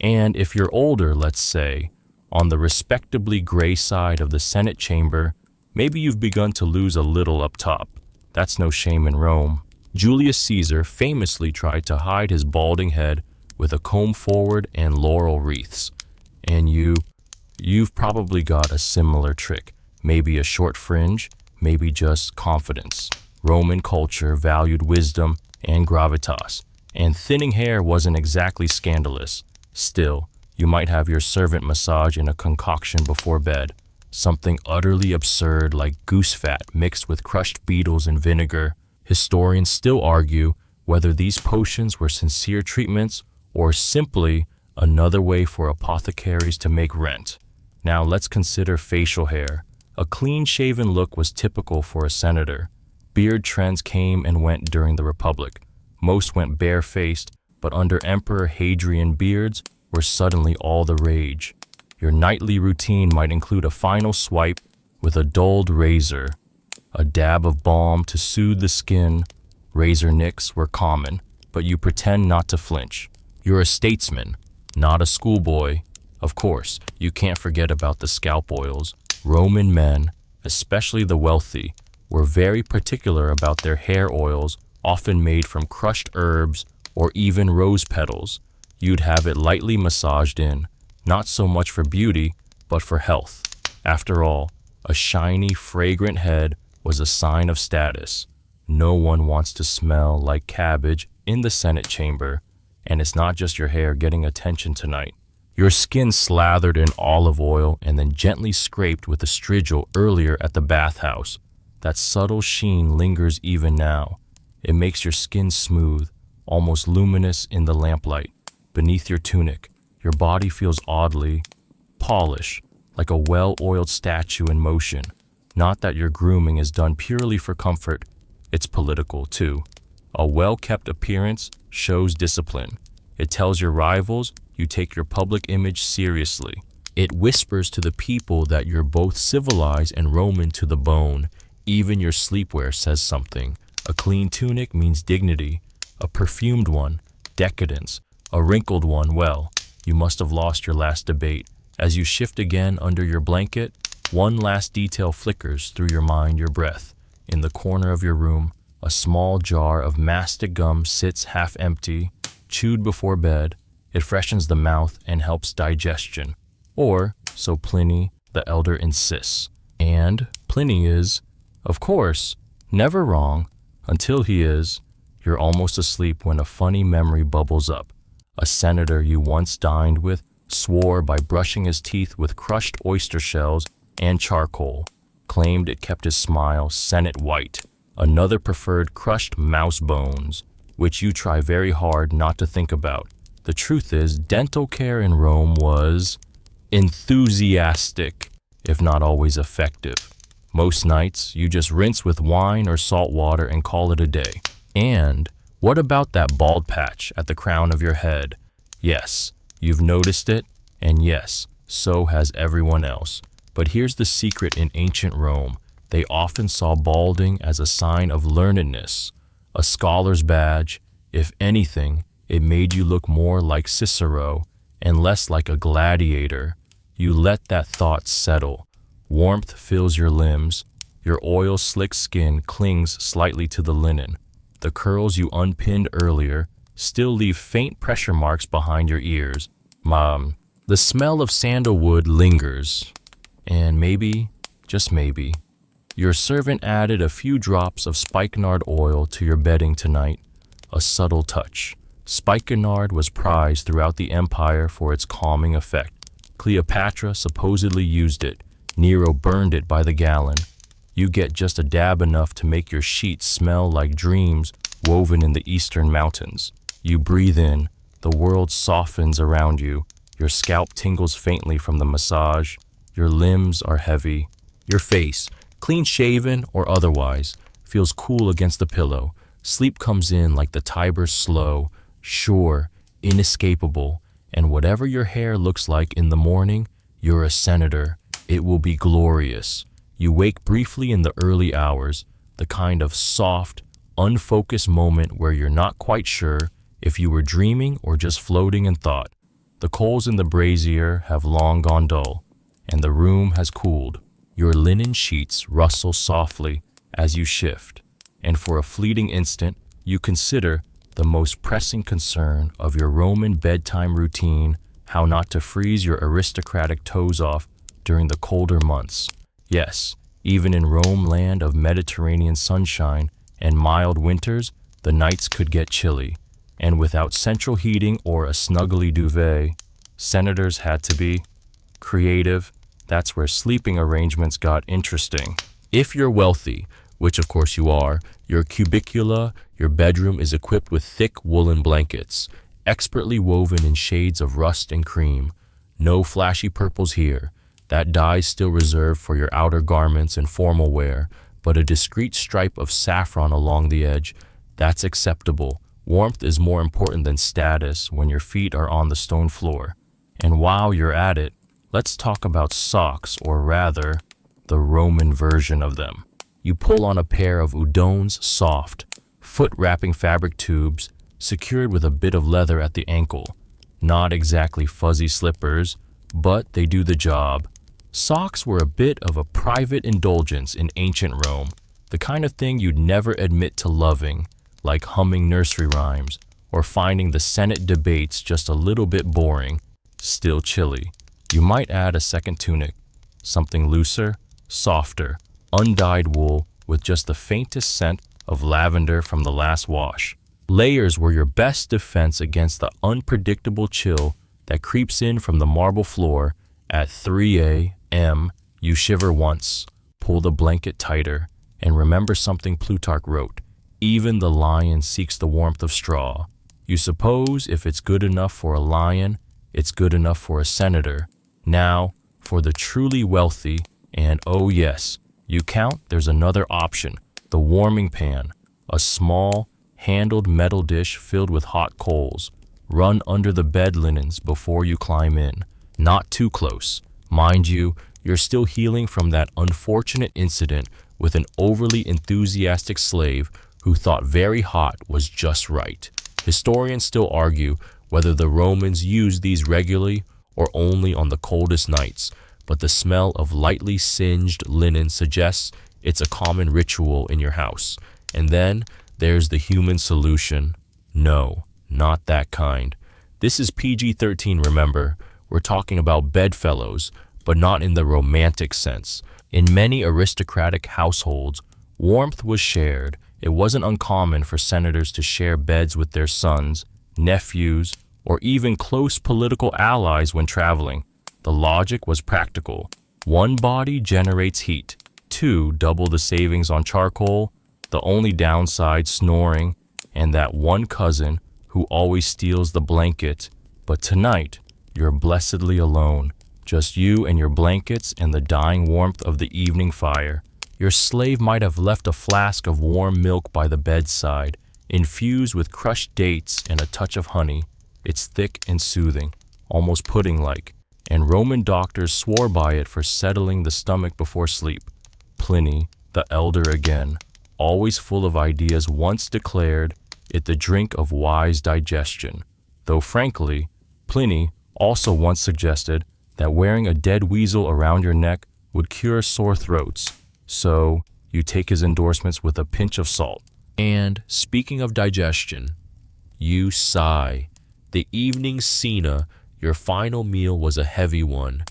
And if you're older, let's say, On the respectably gray side of the Senate chamber, maybe you've begun to lose a little up top. That's no shame in Rome. Julius Caesar famously tried to hide his balding head with a comb forward and laurel wreaths. And you've probably got a similar trick. Maybe a short fringe, maybe just confidence. Roman culture valued wisdom and gravitas, and thinning hair wasn't exactly scandalous. Still, you might have your servant massage in a concoction before bed, something utterly absurd like goose fat mixed with crushed beetles and vinegar. Historians still argue whether these potions were sincere treatments or simply another way for apothecaries to make rent. Now let's consider facial hair. A clean-shaven look was typical for a senator. Beard trends came and went during the Republic. Most went barefaced, but under Emperor Hadrian, beards were suddenly all the rage. Your nightly routine might include a final swipe with a dulled razor, a dab of balm to soothe the skin. Razor nicks were common, but you pretend not to flinch. You're a statesman, not a schoolboy. Of course, you can't forget about the scalp oils. Roman men, especially the wealthy, were very particular about their hair oils, often made from crushed herbs or even rose petals. You'd have it lightly massaged in, not so much for beauty, but for health. After all, a shiny, fragrant head was a sign of status. No one wants to smell like cabbage in the Senate chamber, and it's not just your hair getting attention tonight. Your skin slathered in olive oil and then gently scraped with a strigil earlier at the bathhouse. That subtle sheen lingers even now. It makes your skin smooth, almost luminous in the lamplight. Beneath your tunic, your body feels oddly polished, like a well-oiled statue in motion. Not that your grooming is done purely for comfort, it's political too. A well-kept appearance shows discipline. It tells your rivals you take your public image seriously. It whispers to the people that you're both civilized and Roman to the bone. Even your sleepwear says something. A clean tunic means dignity. A perfumed one, decadence. A wrinkled one, well, you must have lost your last debate. As you shift again under your blanket, one last detail flickers through your mind, your breath. In the corner of your room, a small jar of mastic gum sits half empty, chewed before bed. It freshens the mouth and helps digestion. Or, so Pliny, the elder, insists. And Pliny is, of course, never wrong until he is. You're almost asleep when a funny memory bubbles up. A senator you once dined with swore by brushing his teeth with crushed oyster shells and charcoal, claimed it kept his smile Senate white. Another preferred crushed mouse bones, which you try very hard not to think about. The truth is, dental care in Rome was enthusiastic, if not always effective. Most nights, you just rinse with wine or salt water and call it a day. And what about that bald patch at the crown of your head? Yes, you've noticed it, and yes, so has everyone else. But here's the secret in ancient Rome. They often saw balding as a sign of learnedness, a scholar's badge. If anything, it made you look more like Cicero and less like a gladiator. You let that thought settle. Warmth fills your limbs. Your oil-slick skin clings slightly to the linen. The curls you unpinned earlier still leave faint pressure marks behind your ears. The smell of sandalwood lingers. And maybe, just maybe, your servant added a few drops of spikenard oil to your bedding tonight. A subtle touch. Spikenard was prized throughout the empire for its calming effect. Cleopatra supposedly used it. Nero burned it by the gallon. You get just a dab enough to make your sheets smell like dreams woven in the eastern mountains. You breathe in. The world softens around you. Your scalp tingles faintly from the massage. Your limbs are heavy. Your face, clean-shaven or otherwise, feels cool against the pillow. Sleep comes in like the Tiber's slow, sure, inescapable. And whatever your hair looks like in the morning, you're a senator. It will be glorious. You wake briefly in the early hours, the kind of soft, unfocused moment where you're not quite sure if you were dreaming or just floating in thought. The coals in the brazier have long gone dull, and the room has cooled. Your linen sheets rustle softly as you shift, and for a fleeting instant, you consider the most pressing concern of your Roman bedtime routine: how not to freeze your aristocratic toes off during the colder months. Yes, even in Rome, land of Mediterranean sunshine and mild winters, the nights could get chilly, and without central heating or a snuggly duvet, senators had to be creative. That's where sleeping arrangements got interesting. If you're wealthy, which of course you are, your cubicula, your bedroom is equipped with thick woolen blankets, expertly woven in shades of rust and cream. No flashy purples here. That dye's still reserved for your outer garments and formal wear, but a discreet stripe of saffron along the edge, that's acceptable. Warmth is more important than status when your feet are on the stone floor. And while you're at it, let's talk about socks, or rather, the Roman version of them. You pull on a pair of Udon's soft, foot-wrapping fabric tubes secured with a bit of leather at the ankle. Not exactly fuzzy slippers, but they do the job. Socks were a bit of a private indulgence in ancient Rome, the kind of thing you'd never admit to loving, like humming nursery rhymes or finding the Senate debates just a little bit boring. Still chilly. You might add a second tunic, something looser, softer, undyed wool with just the faintest scent of lavender from the last wash. Layers were your best defense against the unpredictable chill that creeps in from the marble floor at 3 a.m. You shiver once, pull the blanket tighter, and remember something Plutarch wrote: even the lion seeks the warmth of straw. You suppose if it's good enough for a lion, it's good enough for a senator. Now, for the truly wealthy, and oh yes, you count, there's another option: the warming pan, a small, handled metal dish filled with hot coals. Run under the bed linens before you climb in. Not too close. Mind you, you're still healing from that unfortunate incident with an overly enthusiastic slave who thought very hot was just right. Historians still argue whether the Romans used these regularly or only on the coldest nights, but the smell of lightly singed linen suggests it's a common ritual in your house. And then there's the human solution. No, not that kind. This is PG-13, remember. We're talking about bedfellows, but not in the romantic sense. In many aristocratic households, warmth was shared. It wasn't uncommon for senators to share beds with their sons, nephews, or even close political allies when traveling. The logic was practical. One body generates heat. Two, double the savings on charcoal. The only downside, snoring, and that one cousin who always steals the blanket. But tonight, you're blessedly alone. Just you and your blankets and the dying warmth of the evening fire. Your slave might have left a flask of warm milk by the bedside, infused with crushed dates and a touch of honey. It's thick and soothing, almost pudding-like, and Roman doctors swore by it for settling the stomach before sleep. Pliny, the elder again, always full of ideas, once declared it the drink of wise digestion, though frankly, Pliny also once suggested that wearing a dead weasel around your neck would cure sore throats, so you take his endorsements with a pinch of salt. And speaking of digestion, you sigh. The evening cena, your final meal, was a heavy one.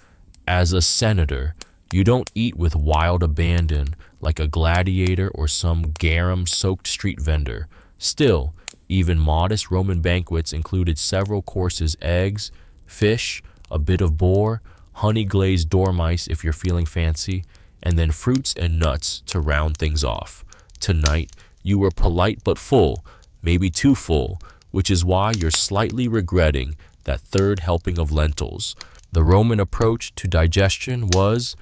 As a senator, you don't eat with wild abandon like a gladiator or some garum-soaked street vendor. Still, even modest Roman banquets included several courses: eggs, fish, a bit of boar, honey-glazed dormice if you're feeling fancy, and then fruits and nuts to round things off. Tonight, you were polite but full, maybe too full, which is why you're slightly regretting that third helping of lentils. The Roman approach to digestion was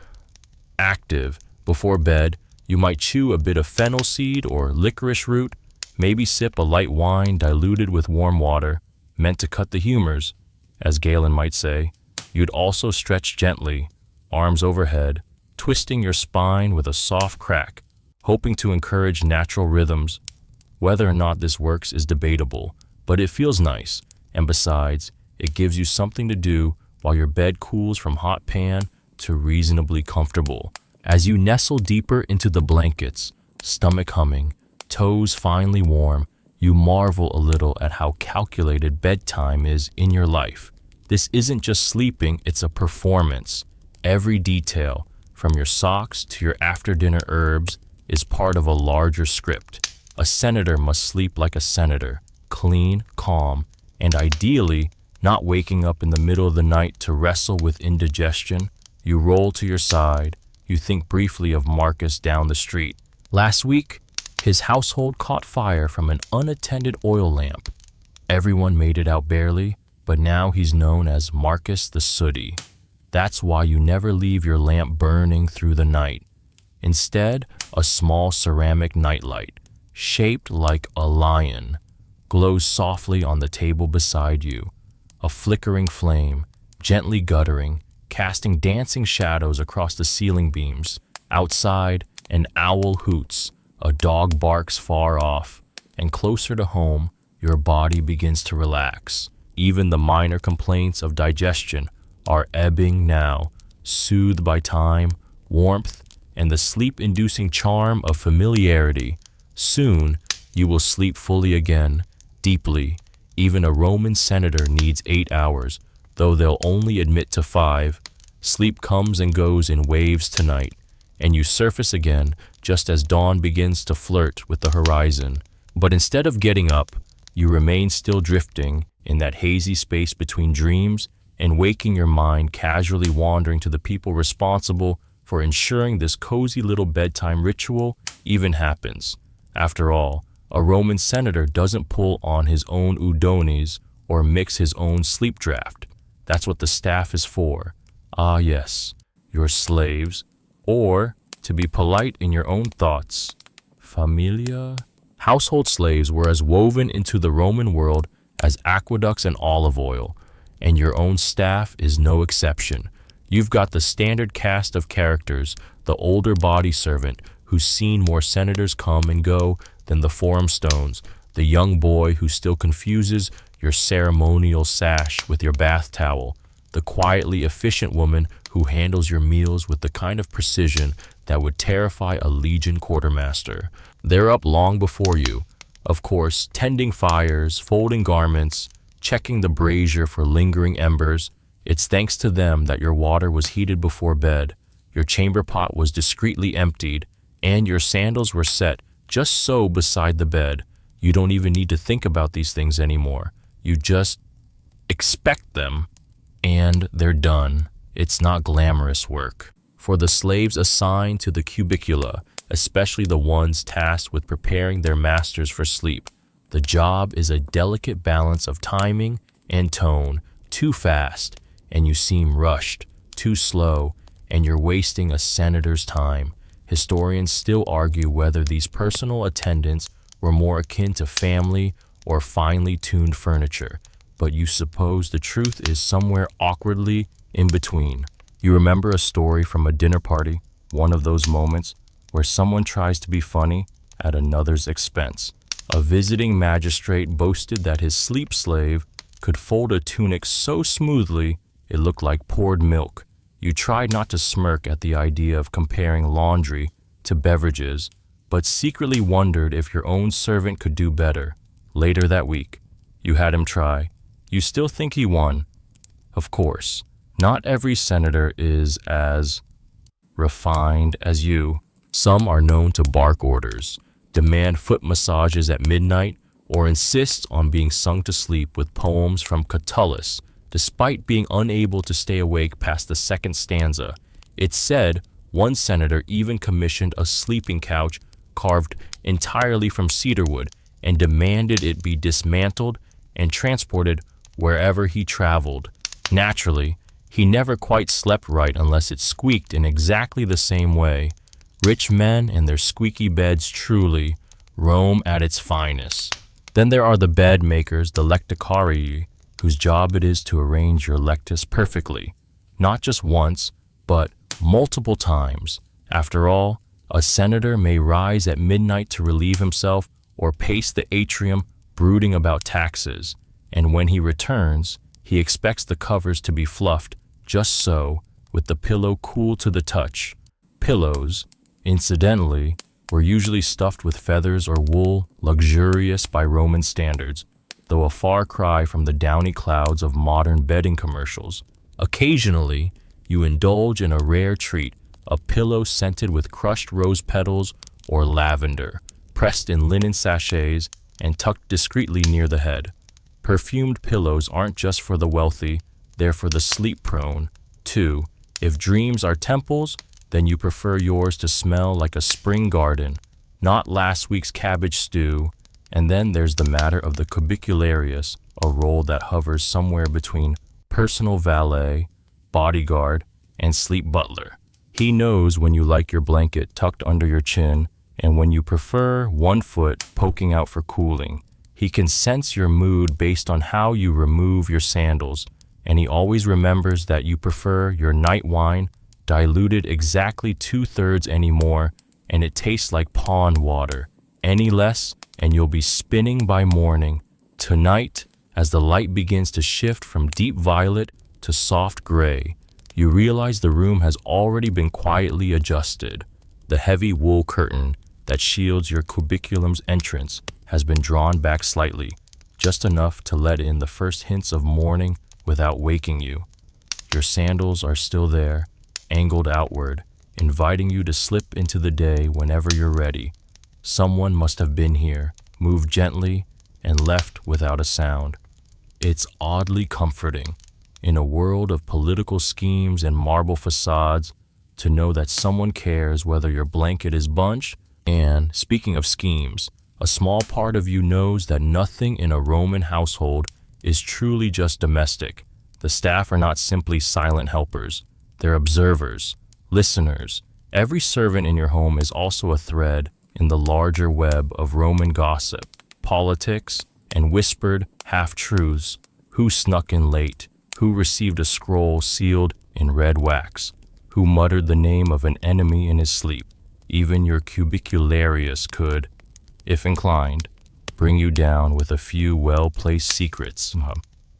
active. Before bed, you might chew a bit of fennel seed or licorice root, maybe sip a light wine diluted with warm water, meant to cut the humors, as Galen might say. You'd also stretch gently, arms overhead, twisting your spine with a soft crack, hoping to encourage natural rhythms. Whether or not this works is debatable, but it feels nice, and besides, It gives you something to do while your bed cools from hot pan to reasonably comfortable. As you nestle deeper into the blankets, stomach humming, toes finely warm, you marvel a little at how calculated bedtime is in your life. This isn't just sleeping, it's a performance. Every detail, from your socks to your after-dinner herbs, is part of a larger script. A senator must sleep like a senator, clean, calm, and ideally not waking up in the middle of the night to wrestle with indigestion. You roll to your side. You think briefly of Marcus down the street. Last week, his household caught fire from an unattended oil lamp. Everyone made it out barely, but now he's known as Marcus the Sooty. That's why you never leave your lamp burning through the night. Instead, a small ceramic nightlight, shaped like a lion, glows softly on the table beside you. A flickering flame, gently guttering, casting dancing shadows across the ceiling beams. Outside, an owl hoots, a dog barks far off, and closer to home, your body begins to relax. Even the minor complaints of digestion are ebbing now, soothed by time, warmth, and the sleep-inducing charm of familiarity. Soon, you will sleep fully again, deeply. Even a Roman senator needs 8 hours, though they'll only admit to 5. Sleep comes and goes in waves tonight, and you surface again just as dawn begins to flirt with the horizon. But instead of getting up, you remain still drifting in that hazy space between dreams and waking, your mind casually wandering to the people responsible for ensuring this cozy little bedtime ritual even happens. After all, a Roman senator doesn't pull on his own udonis or mix his own sleep draft. That's what the staff is for. Ah yes, your slaves, or, to be polite in your own thoughts, familia. Household slaves were as woven into the Roman world as aqueducts and olive oil, and your own staff is no exception. You've got the standard cast of characters, the older body servant who's seen more senators come and go than the forum stones, the young boy who still confuses your ceremonial sash with your bath towel, the quietly efficient woman who handles your meals with the kind of precision that would terrify a legion quartermaster. They're up long before you, of course, tending fires, folding garments, checking the brazier for lingering embers. It's thanks to them that your water was heated before bed, your chamber pot was discreetly emptied, and your sandals were set just so beside the bed. You don't even need to think about these things anymore. You just expect them, and they're done. It's not glamorous work. For the slaves assigned to the cubicula, especially the ones tasked with preparing their masters for sleep, the job is a delicate balance of timing and tone. Too fast, and you seem rushed. Too slow, and you're wasting a senator's time. Historians still argue whether these personal attendants were more akin to family or finely tuned furniture, but you suppose the truth is somewhere awkwardly in between. You remember a story from a dinner party, one of those moments where someone tries to be funny at another's expense. A visiting magistrate boasted that his sleep slave could fold a tunic so smoothly it looked like poured milk. You tried not to smirk at the idea of comparing laundry to beverages, but secretly wondered if your own servant could do better. Later that week, you had him try. You still think he won. Of course, not every senator is as refined as you. Some are known to bark orders, demand foot massages at midnight, or insist on being sung to sleep with poems from Catullus, despite being unable to stay awake past the second stanza. It's said one senator even commissioned a sleeping couch carved entirely from cedarwood and demanded it be dismantled and transported wherever he traveled. Naturally, he never quite slept right unless it squeaked in exactly the same way. Rich men and their squeaky beds, truly, Rome at its finest. Then there are the bed makers, the lecticarii, whose job it is to arrange your lectus perfectly, not just once, but multiple times. After all, a senator may rise at midnight to relieve himself or pace the atrium brooding about taxes, and when he returns, He expects the covers to be fluffed just so, with the pillow cool to the touch. Pillows, incidentally, were usually stuffed with feathers or wool, luxurious by Roman standards, though a far cry from the downy clouds of modern bedding commercials. Occasionally, you indulge in a rare treat, a pillow scented with crushed rose petals or lavender, pressed in linen sachets and tucked discreetly near the head. Perfumed pillows aren't just for the wealthy, they're for the sleep-prone, too. If dreams are temples, then you prefer yours to smell like a spring garden, not last week's cabbage stew. And then there's the matter of the cubicularius, a role that hovers somewhere between personal valet, bodyguard, and sleep butler. He knows when you like your blanket tucked under your chin and when you prefer one foot poking out for cooling. He can sense your mood based on how you remove your sandals, and he always remembers that you prefer your night wine diluted exactly 2/3 anymore, and it tastes like pond water. Any less, and you'll be spinning by morning. Tonight, as the light begins to shift from deep violet to soft gray, you realize the room has already been quietly adjusted. The heavy wool curtain that shields your cubiculum's entrance has been drawn back slightly, just enough to let in the first hints of morning without waking you. Your sandals are still there, angled outward, inviting you to slip into the day whenever you're ready. Someone must have been here, moved gently, and left without a sound. It's oddly comforting, in a world of political schemes and marble facades, to know that someone cares whether your blanket is bunched. And, speaking of schemes, a small part of you knows that nothing in a Roman household is truly just domestic. The staff are not simply silent helpers. They're observers, listeners. Every servant in your home is also a thread in the larger web of Roman gossip, politics, and whispered half-truths. Who snuck in late? Who received a scroll sealed in red wax? Who muttered the name of an enemy in his sleep? Even your cubicularius could, if inclined, bring you down with a few well-placed secrets.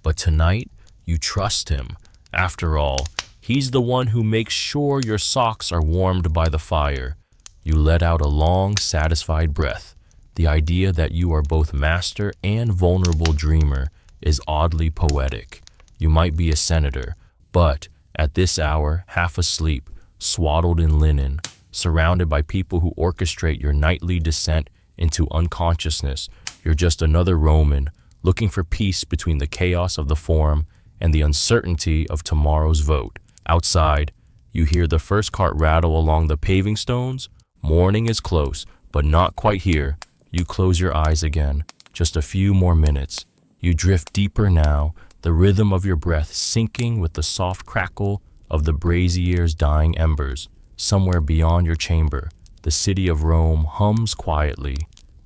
But tonight, you trust him. After all, he's the one who makes sure your socks are warmed by the fire. You let out a long, satisfied breath. The idea that you are both master and vulnerable dreamer is oddly poetic. You might be a senator, but at this hour, half asleep, swaddled in linen, surrounded by people who orchestrate your nightly descent into unconsciousness, you're just another Roman, looking for peace between the chaos of the forum and the uncertainty of tomorrow's vote. Outside, you hear the first cart rattle along the paving stones. Morning is close, but not quite here. You close your eyes again. Just a few more minutes. You drift deeper now, the rhythm of your breath sinking with the soft crackle of the brazier's dying embers. Somewhere beyond your chamber, the city of Rome hums quietly,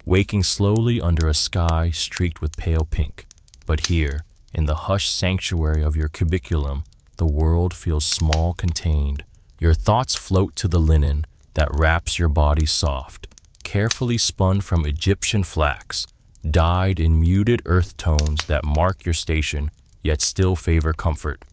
waking slowly under a sky streaked with pale pink. But here, in the hushed sanctuary of your cubiculum, the world feels small, contained. Your thoughts float to the linen that wraps your body soft, carefully spun from Egyptian flax, dyed in muted earth tones that mark your station, yet still favor comfort.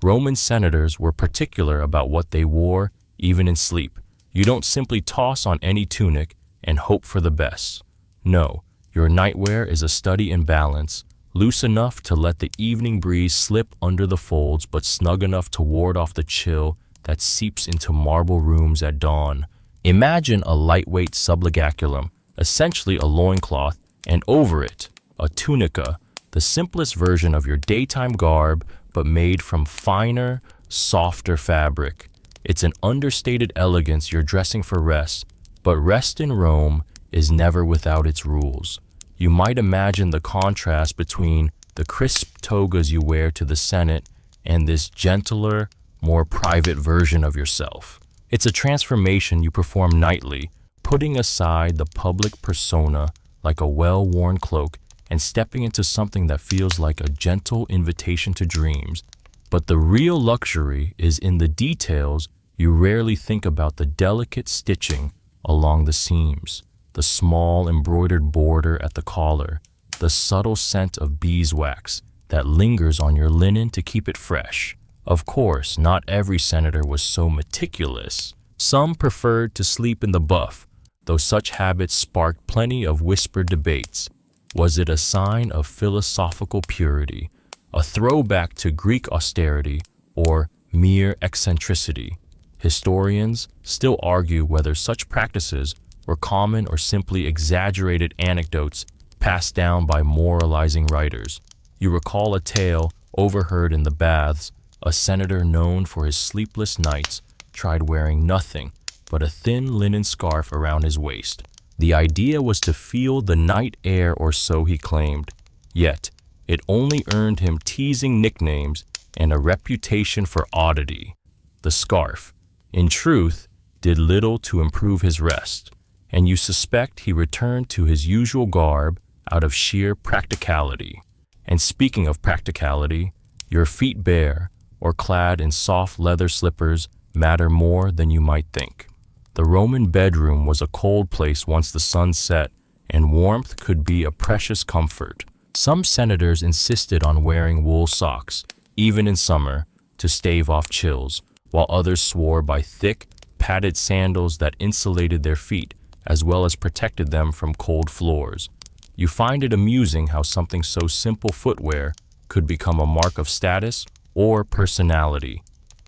Roman senators were particular about what they wore, even in sleep. You don't simply toss on any tunic and hope for the best. No, your nightwear is a study in balance, loose enough to let the evening breeze slip under the folds, but snug enough to ward off the chill that seeps into marble rooms at dawn. Imagine a lightweight subligaculum, essentially a loincloth, and over it, a tunica, the simplest version of your daytime garb, but made from finer, softer fabric. It's an understated elegance you're dressing for rest, but rest in Rome is never without its rules. You might imagine the contrast between the crisp togas you wear to the Senate and this gentler, more private version of yourself. It's a transformation you perform nightly, putting aside the public persona like a well-worn cloak and stepping into something that feels like a gentle invitation to dreams. But the real luxury is in the details. You rarely think about the delicate stitching along the seams, the small embroidered border at the collar, the subtle scent of beeswax, that lingers on your linen to keep it fresh. Of course, not every senator was so meticulous. Some preferred to sleep in the buff, though such habits sparked plenty of whispered debates. Was it a sign of philosophical purity, a throwback to Greek austerity, or mere eccentricity? Historians still argue whether such practices were common or simply exaggerated anecdotes passed down by moralizing writers. You recall a tale overheard in the baths. A senator known for his sleepless nights tried wearing nothing but a thin linen scarf around his waist. The idea was to feel the night air, or so he claimed. Yet, it only earned him teasing nicknames and a reputation for oddity. The scarf, in truth, did little to improve his rest, and you suspect he returned to his usual garb out of sheer practicality. And speaking of practicality, your feet bare or clad in soft leather slippers matter more than you might think. The Roman bedroom was a cold place once the sun set, and warmth could be a precious comfort. Some senators insisted on wearing wool socks, even in summer, to stave off chills, while others swore by thick, padded sandals that insulated their feet as well as protected them from cold floors. You find it amusing how something so simple, footwear, could become a mark of status or personality.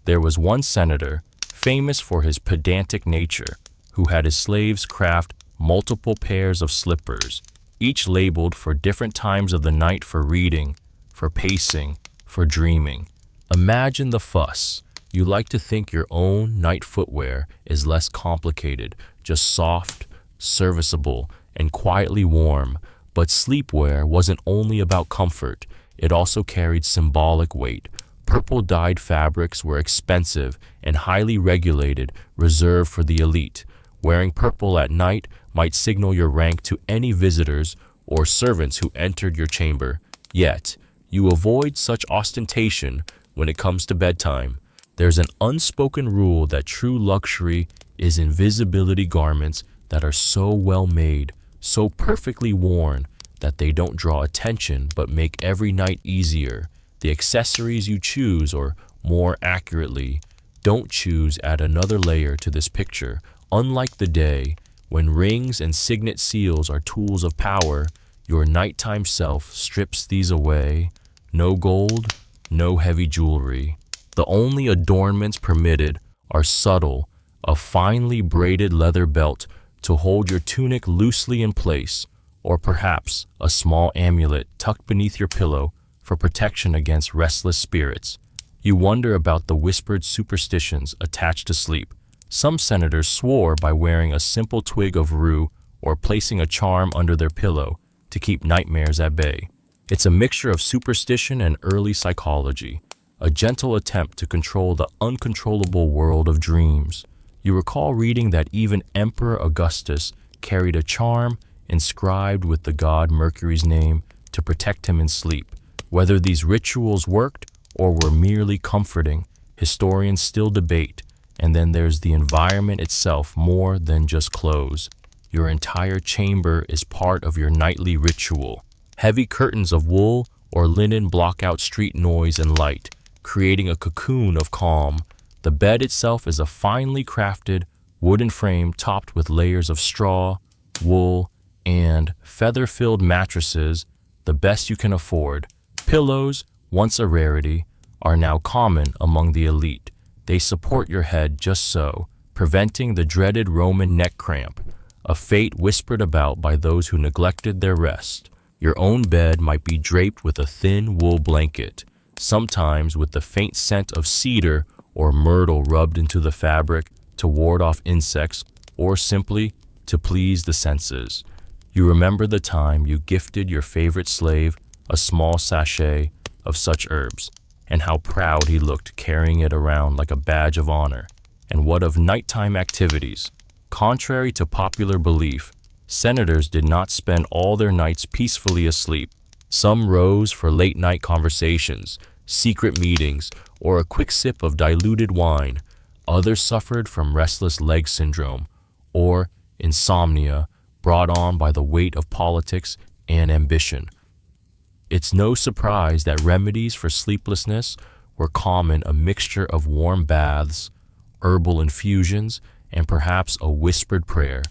There was one senator, famous for his pedantic nature, who had his slaves craft multiple pairs of slippers, each labeled for different times of the night, for reading, for pacing, for dreaming. Imagine the fuss. You like to think your own night footwear is less complicated, just soft, serviceable, and quietly warm. But sleepwear wasn't only about comfort, it also carried symbolic weight. Purple-dyed fabrics were expensive and highly regulated, reserved for the elite. Wearing purple at night might signal your rank to any visitors or servants who entered your chamber. Yet, you avoid such ostentation when it comes to bedtime. There's an unspoken rule that true luxury is invisibility garments that are so well made, so perfectly worn, that they don't draw attention but make every night easier. The accessories you choose, or more accurately, don't choose, add another layer to this picture. Unlike the day, when rings and signet seals are tools of power, your nighttime self strips these away. No gold, no heavy jewelry. The only adornments permitted are subtle, a finely braided leather belt to hold your tunic loosely in place, or perhaps a small amulet tucked beneath your pillow for protection against restless spirits. You wonder about the whispered superstitions attached to sleep. Some senators swore by wearing a simple twig of rue or placing a charm under their pillow to keep nightmares at bay. It's a mixture of superstition and early psychology, a gentle attempt to control the uncontrollable world of dreams. You recall reading that even Emperor Augustus carried a charm inscribed with the god Mercury's name to protect him in sleep. Whether these rituals worked or were merely comforting, historians still debate. And then there's the environment itself, more than just clothes. Your entire chamber is part of your nightly ritual. Heavy curtains of wool or linen block out street noise and light, creating a cocoon of calm. The bed itself is a finely crafted wooden frame topped with layers of straw, wool, and feather-filled mattresses, the best you can afford. Pillows, once a rarity, are now common among the elite. They support your head just so, preventing the dreaded Roman neck cramp, a fate whispered about by those who neglected their rest. Your own bed might be draped with a thin wool blanket, sometimes with the faint scent of cedar or myrtle rubbed into the fabric to ward off insects, or simply to please the senses. You remember the time you gifted your favorite slave a small sachet of such herbs, and how proud he looked carrying it around like a badge of honor. And what of nighttime activities? Contrary to popular belief, senators did not spend all their nights peacefully asleep. Some rose for late-night conversations, secret meetings, or a quick sip of diluted wine. Others suffered from restless leg syndrome, or insomnia brought on by the weight of politics and ambition. It's no surprise that remedies for sleeplessness were common, a mixture of warm baths, herbal infusions, and perhaps a whispered prayer.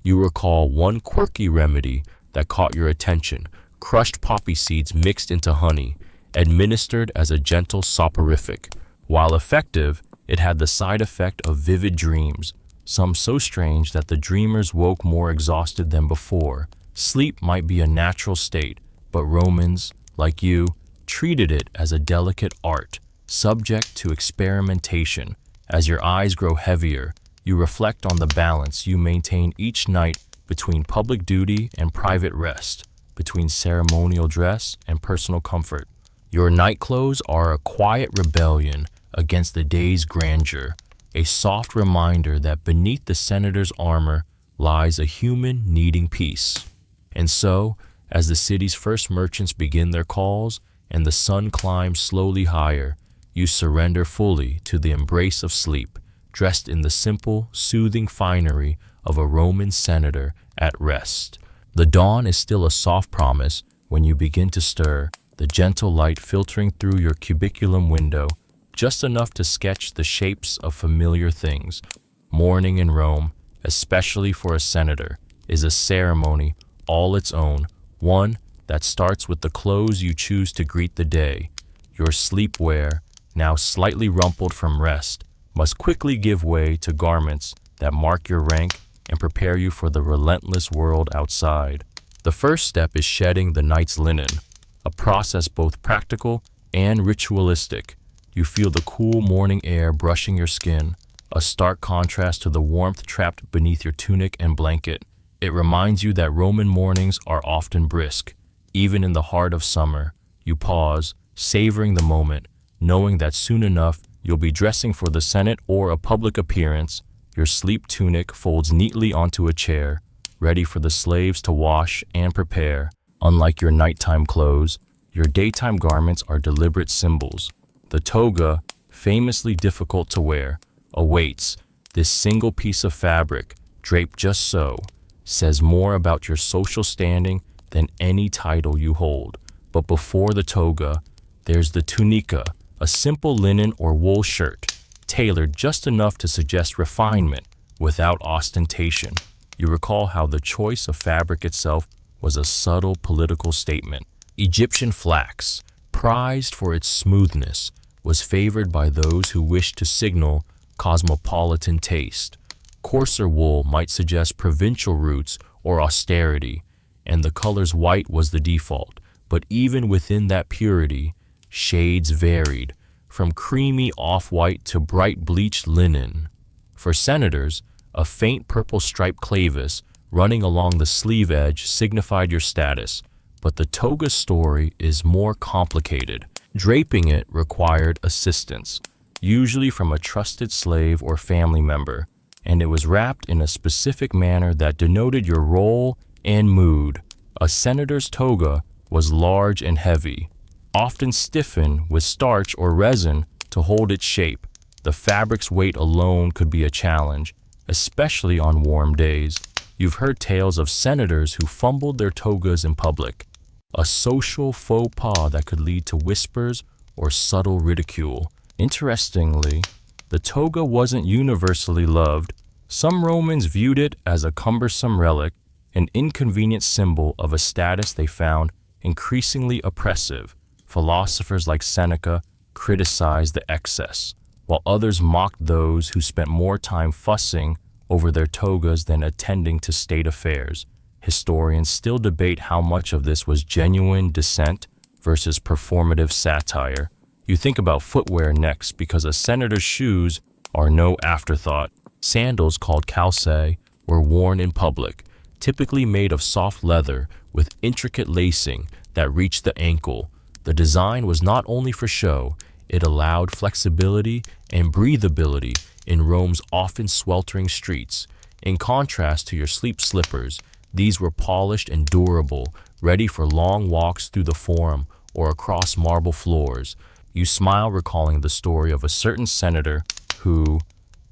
You recall one quirky remedy that caught your attention: crushed poppy seeds mixed into honey, administered as a gentle soporific. While effective, it had the side effect of vivid dreams, some so strange that the dreamers woke more exhausted than before. Sleep might be a natural state, but Romans, like you, treated it as a delicate art, subject to experimentation. As your eyes grow heavier, you reflect on the balance you maintain each night between public duty and private rest, between ceremonial dress and personal comfort. Your night clothes are a quiet rebellion against the day's grandeur, a soft reminder that beneath the senator's armor lies a human needing peace. And so, as the city's first merchants begin their calls and the sun climbs slowly higher, you surrender fully to the embrace of sleep, dressed in the simple, soothing finery of a Roman senator at rest. The dawn is still a soft promise when you begin to stir, the gentle light filtering through your cubiculum window, just enough to sketch the shapes of familiar things. Morning in Rome, especially for a senator, is a ceremony all its own, one that starts with the clothes you choose to greet the day. Your sleepwear, now slightly rumpled from rest, must quickly give way to garments that mark your rank and prepare you for the relentless world outside. The first step is shedding the night's linen, a process both practical and ritualistic. You feel the cool morning air brushing your skin, a stark contrast to the warmth trapped beneath your tunic and blanket. It reminds you that Roman mornings are often brisk. Even in the heart of summer, you pause, savoring the moment, knowing that soon enough you'll be dressing for the Senate or a public appearance. Your sleep tunic folds neatly onto a chair, ready for the slaves to wash and prepare. Unlike your nighttime clothes, your daytime garments are deliberate symbols. The toga, famously difficult to wear, awaits. This single piece of fabric, draped just so, says more about your social standing than any title you hold. But before the toga, there's the tunica, a simple linen or wool shirt, tailored just enough to suggest refinement without ostentation. You recall how the choice of fabric itself was a subtle political statement. Egyptian flax, prized for its smoothness, was favored by those who wished to signal cosmopolitan taste. Coarser wool might suggest provincial roots or austerity, and the colors white was the default. But even within that purity, shades varied, from creamy off-white to bright bleached linen. For senators, a faint purple striped clavis running along the sleeve edge signified your status, but the toga story is more complicated. Draping it required assistance, usually from a trusted slave or family member, and it was wrapped in a specific manner that denoted your role and mood. A senator's toga was large and heavy, often stiffened with starch or resin to hold its shape. The fabric's weight alone could be a challenge, especially on warm days. You've heard tales of senators who fumbled their togas in public, a social faux pas that could lead to whispers or subtle ridicule. Interestingly, the toga wasn't universally loved. Some Romans viewed it as a cumbersome relic, an inconvenient symbol of a status they found increasingly oppressive. Philosophers like Seneca criticized the excess, while others mocked those who spent more time fussing over their togas than attending to state affairs. Historians still debate how much of this was genuine dissent versus performative satire. You think about footwear next, because a senator's shoes are no afterthought. Sandals, called calcae, were worn in public, typically made of soft leather with intricate lacing that reached the ankle. The design was not only for show, it allowed flexibility and breathability in Rome's often sweltering streets. In contrast to your sleep slippers, these were polished and durable, ready for long walks through the Forum or across marble floors. You smile, recalling the story of a certain senator who,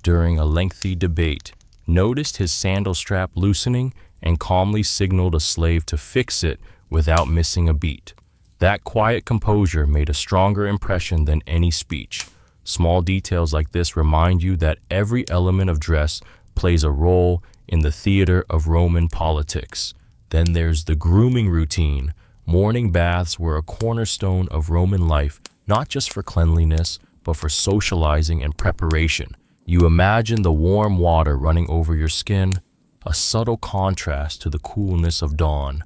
during a lengthy debate, noticed his sandal strap loosening and calmly signaled a slave to fix it without missing a beat. That quiet composure made a stronger impression than any speech. Small details like this remind you that every element of dress plays a role in the theater of Roman politics. Then there's the grooming routine. Morning baths were a cornerstone of Roman life, not just for cleanliness, but for socializing and preparation. You imagine the warm water running over your skin, a subtle contrast to the coolness of dawn.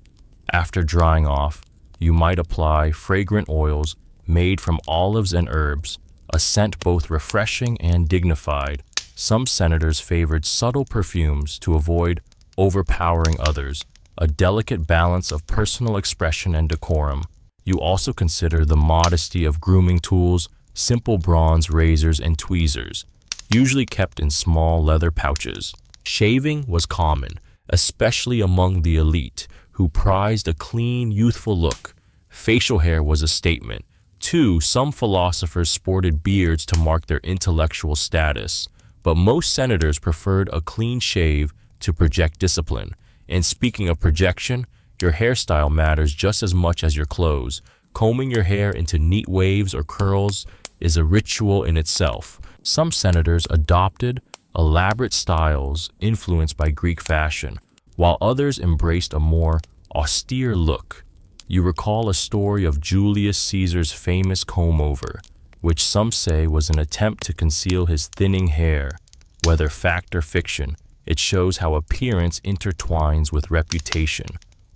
After drying off, you might apply fragrant oils made from olives and herbs, a scent both refreshing and dignified. Some senators favored subtle perfumes to avoid overpowering others, a delicate balance of personal expression and decorum. You also consider the modesty of grooming tools, simple bronze razors and tweezers, usually kept in small leather pouches. Shaving was common, especially among the elite, who prized a clean, youthful look. Facial hair was a statement. Too, some philosophers sported beards to mark their intellectual status, but most senators preferred a clean shave to project discipline. And speaking of projection, your hairstyle matters just as much as your clothes. Combing your hair into neat waves or curls is a ritual in itself. Some senators adopted elaborate styles influenced by Greek fashion, while others embraced a more austere look. You recall a story of Julius Caesar's famous comb-over, which some say was an attempt to conceal his thinning hair. Whether fact or fiction, it shows how appearance intertwines with reputation.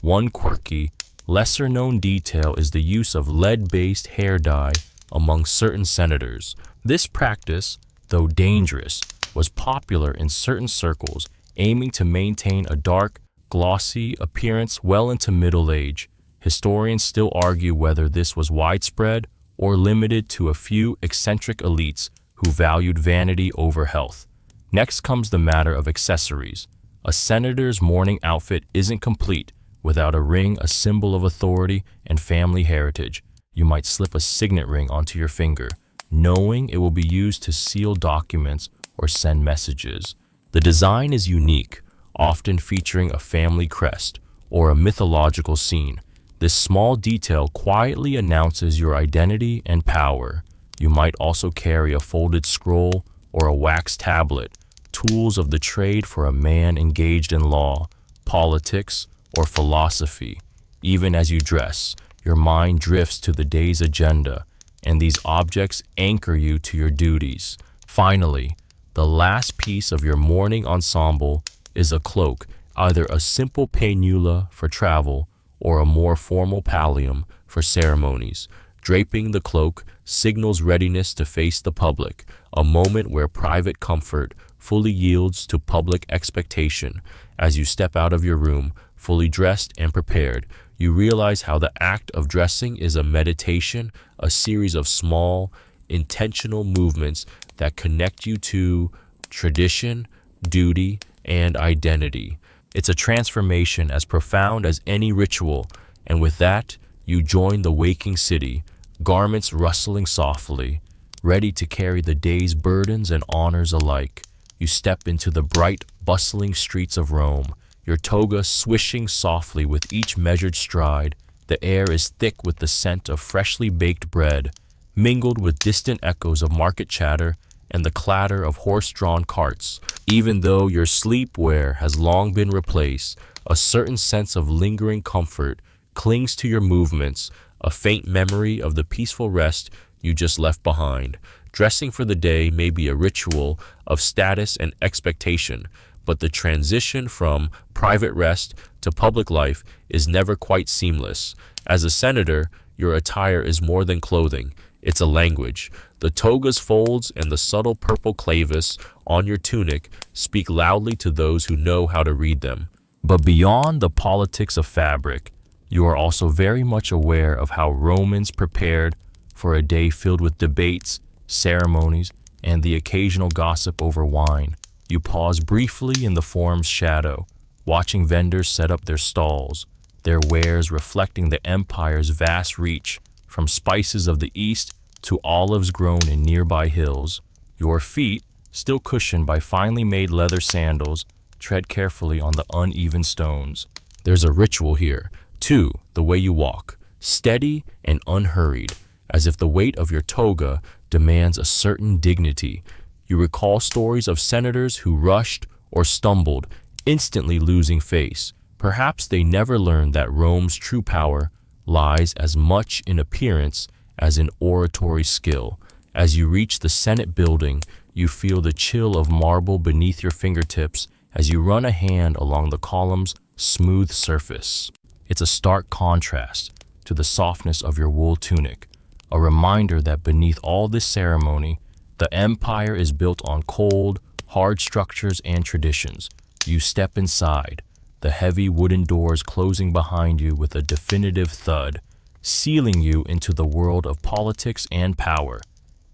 One quirky, lesser-known detail is the use of lead-based hair dye among certain senators. This practice, though dangerous, was popular in certain circles, aiming to maintain a dark, glossy appearance well into middle age. Historians still argue whether this was widespread or limited to a few eccentric elites who valued vanity over health. Next comes the matter of accessories. A senator's morning outfit isn't complete without a ring, a symbol of authority and family heritage. You might slip a signet ring onto your finger, knowing it will be used to seal documents or send messages. The design is unique, often featuring a family crest or a mythological scene. This small detail quietly announces your identity and power. You might also carry a folded scroll or a wax tablet, tools of the trade for a man engaged in law, politics, or philosophy. Even as you dress, your mind drifts to the day's agenda, and these objects anchor you to your duties. Finally, the last piece of your morning ensemble is a cloak, either a simple painula for travel or a more formal pallium for ceremonies. Draping the cloak signals readiness to face the public, a moment where private comfort fully yields to public expectation. As you step out of your room, fully dressed and prepared, you realize how the act of dressing is a meditation, a series of small, intentional movements that connect you to tradition, duty, and identity. It's a transformation as profound as any ritual, and with that, you join the waking city, garments rustling softly, ready to carry the day's burdens and honors alike. You step into the bright, bustling streets of Rome, your toga swishing softly with each measured stride. The air is thick with the scent of freshly baked bread, mingled with distant echoes of market chatter and the clatter of horse-drawn carts. Even though your sleepwear has long been replaced, a certain sense of lingering comfort clings to your movements, a faint memory of the peaceful rest you just left behind. Dressing for the day may be a ritual of status and expectation, but the transition from private rest to public life is never quite seamless. As a senator, your attire is more than clothing. It's a language. The toga's folds and the subtle purple clavis on your tunic speak loudly to those who know how to read them. But beyond the politics of fabric, you are also very much aware of how Romans prepared for a day filled with debates, ceremonies, and the occasional gossip over wine. You pause briefly in the forum's shadow, watching vendors set up their stalls, their wares reflecting the empire's vast reach, from spices of the east to olives grown in nearby hills. Your feet, still cushioned by finely made leather sandals, tread carefully on the uneven stones. There's a ritual here, too, the way you walk. steady and unhurried, as if the weight of your toga demands a certain dignity. You recall stories of senators who rushed or stumbled, instantly losing face. Perhaps they never learned that Rome's true power lies as much in appearance as in oratory skill. As you reach the Senate building, you feel the chill of marble beneath your fingertips as you run a hand along the column's smooth surface. It's a stark contrast to the softness of your wool tunic, a reminder that beneath all this ceremony, the empire is built on cold, hard structures and traditions. You step inside, the heavy wooden doors closing behind you with a definitive thud, sealing you into the world of politics and power.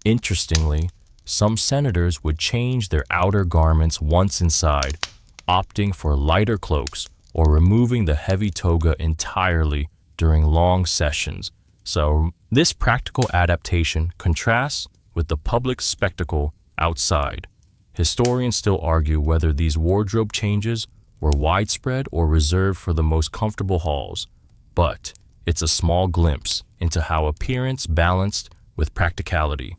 Interestingly, some senators would change their outer garments once inside, opting for lighter cloaks or removing the heavy toga entirely during long sessions. So, this practical adaptation contrasts with the public spectacle outside. Historians still argue whether these wardrobe changes were widespread or reserved for the most comfortable halls, but it's a small glimpse into how appearance balanced with practicality.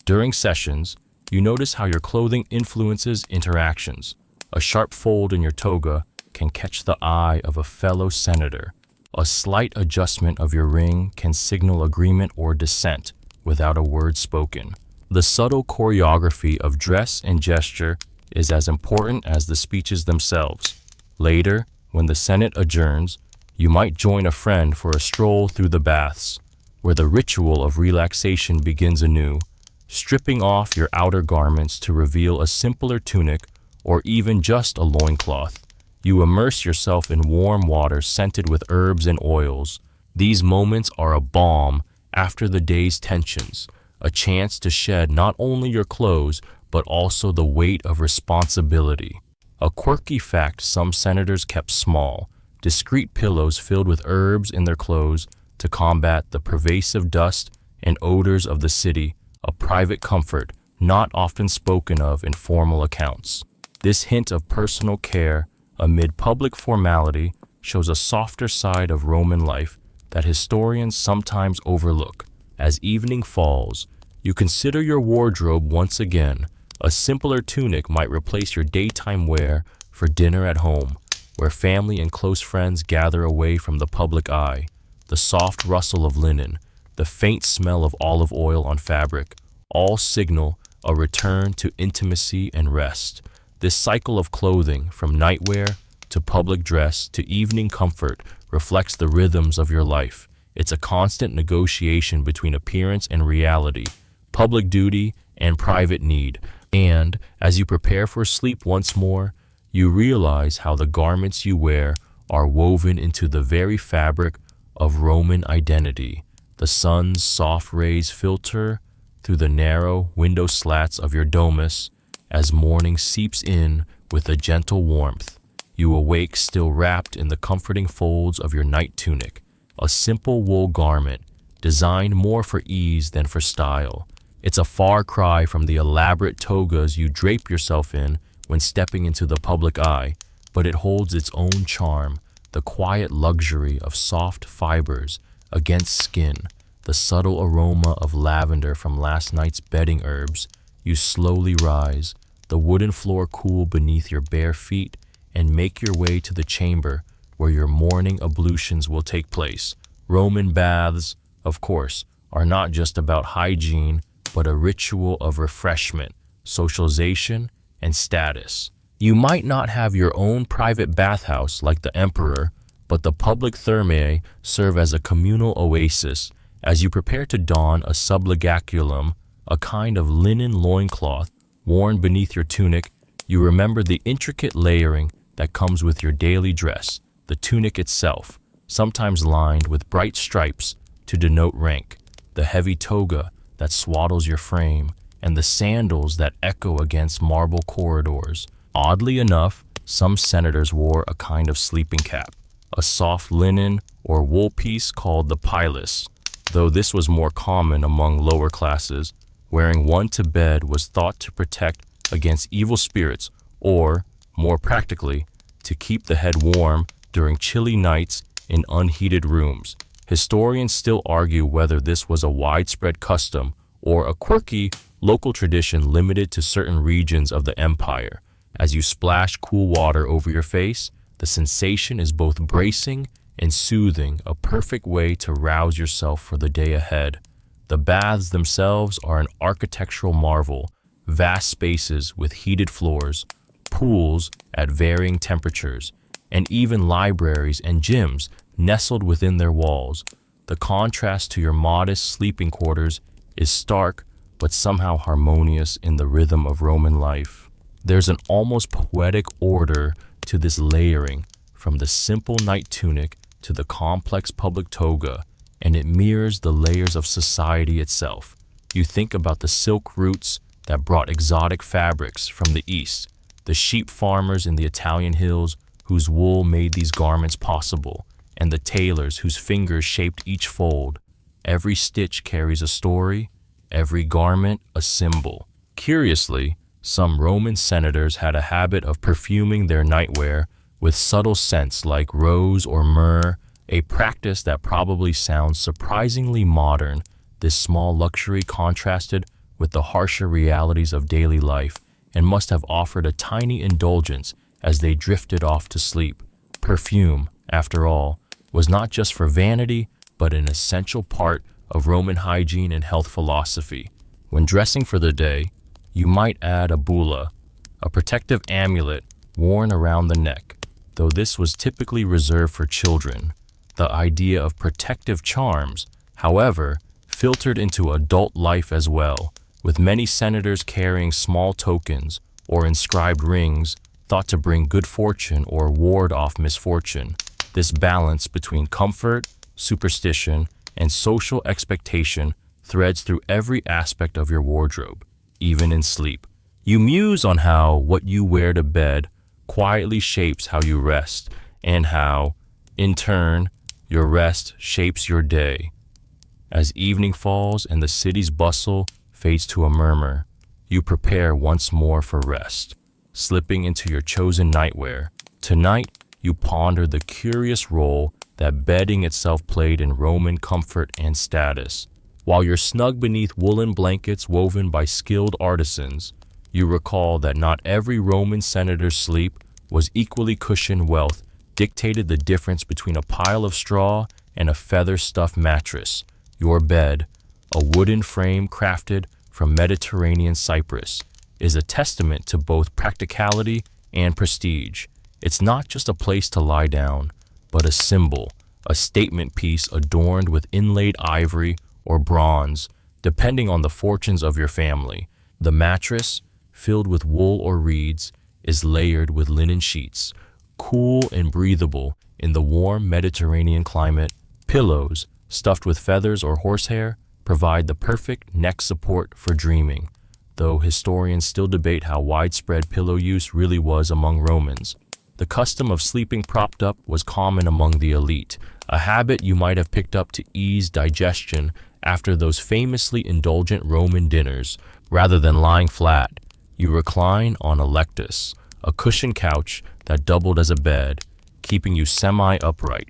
During sessions, you notice how your clothing influences interactions. A sharp fold in your toga can catch the eye of a fellow senator. A slight adjustment of your ring can signal agreement or dissent without a word spoken. The subtle choreography of dress and gesture is as important as the speeches themselves. Later, when the Senate adjourns, you might join a friend for a stroll through the baths, where the ritual of relaxation begins anew, stripping off your outer garments to reveal a simpler tunic or even just a loincloth. You immerse yourself in warm water scented with herbs and oils. These moments are a balm after the day's tensions, a chance to shed not only your clothes, but also the weight of responsibility. A quirky fact some senators kept small, discreet pillows filled with herbs in their clothes to combat the pervasive dust and odors of the city, a private comfort not often spoken of in formal accounts. This hint of personal care amid public formality shows a softer side of Roman life that historians sometimes overlook. As evening falls, you consider your wardrobe once again. A simpler tunic might replace your daytime wear for dinner at home, where family and close friends gather away from the public eye. The soft rustle of linen, the faint smell of olive oil on fabric, all signal a return to intimacy and rest. This cycle of clothing, from nightwear to public dress to evening comfort, reflects the rhythms of your life. It's a constant negotiation between appearance and reality, public duty and private need. And as you prepare for sleep once more, you realize how the garments you wear are woven into the very fabric of Roman identity. The sun's soft rays filter through the narrow window slats of your domus as morning seeps in with a gentle warmth. You awake still wrapped in the comforting folds of your night tunic, a simple wool garment designed more for ease than for style. It's a far cry from the elaborate togas you drape yourself in when stepping into the public eye, but it holds its own charm, the quiet luxury of soft fibers against skin, the subtle aroma of lavender from last night's bedding herbs. You slowly rise, the wooden floor cool beneath your bare feet, and make your way to the chamber where your morning ablutions will take place. Roman baths, of course, are not just about hygiene, but a ritual of refreshment, socialization, and status. You might not have your own private bathhouse like the emperor, but the public thermae serve as a communal oasis. As you prepare to don a subligaculum, a kind of linen loincloth worn beneath your tunic, you remember the intricate layering that comes with your daily dress, the tunic itself, sometimes lined with bright stripes to denote rank, the heavy toga that swaddles your frame, and the sandals that echo against marble corridors. Oddly enough, some senators wore a kind of sleeping cap, a soft linen or wool piece called the pilus. Though this was more common among lower classes, wearing one to bed was thought to protect against evil spirits or, more practically, to keep the head warm during chilly nights in unheated rooms. Historians still argue whether this was a widespread custom or a quirky local tradition limited to certain regions of the empire. As you splash cool water over your face, the sensation is both bracing and soothing, a perfect way to rouse yourself for the day ahead. The baths themselves are an architectural marvel, vast spaces with heated floors, pools at varying temperatures, and even libraries and gyms nestled within their walls. The contrast to your modest sleeping quarters is stark but somehow harmonious in the rhythm of Roman life. There's an almost poetic order to this layering, from the simple night tunic to the complex public toga, and it mirrors the layers of society itself. You think about the silk routes that brought exotic fabrics from the east, the sheep farmers in the Italian hills whose wool made these garments possible, and the tailors whose fingers shaped each fold. Every stitch carries a story, every garment a symbol. Curiously, some Roman senators had a habit of perfuming their nightwear with subtle scents like rose or myrrh, a practice that probably sounds surprisingly modern. This small luxury contrasted with the harsher realities of daily life and must have offered a tiny indulgence as they drifted off to sleep. Perfume, after all, was not just for vanity, but an essential part of Roman hygiene and health philosophy. When dressing for the day, you might add a bulla, a protective amulet worn around the neck, though this was typically reserved for children. The idea of protective charms, however, filtered into adult life as well, with many senators carrying small tokens or inscribed rings thought to bring good fortune or ward off misfortune. This balance between comfort, superstition, and social expectation threads through every aspect of your wardrobe, even in sleep. You muse on how what you wear to bed quietly shapes how you rest, and how, in turn, your rest shapes your day. As evening falls and the city's bustle fades to a murmur, you prepare once more for rest, slipping into your chosen nightwear. Tonight, you ponder the curious role that bedding itself played in Roman comfort and status. While you're snug beneath woolen blankets woven by skilled artisans, you recall that not every Roman senator's sleep was equally cushioned. Wealth dictated the difference between a pile of straw and a feather-stuffed mattress. Your bed, a wooden frame crafted from Mediterranean cypress, is a testament to both practicality and prestige. It's not just a place to lie down, but a symbol, a statement piece adorned with inlaid ivory or bronze, depending on the fortunes of your family. The mattress, filled with wool or reeds, is layered with linen sheets, cool and breathable in the warm Mediterranean climate. Pillows, stuffed with feathers or horsehair, provide the perfect neck support for dreaming, though historians still debate how widespread pillow use really was among Romans. The custom of sleeping propped up was common among the elite, a habit you might have picked up to ease digestion after those famously indulgent Roman dinners. Rather than lying flat, you recline on a lectus, a cushioned couch that doubled as a bed, keeping you semi-upright.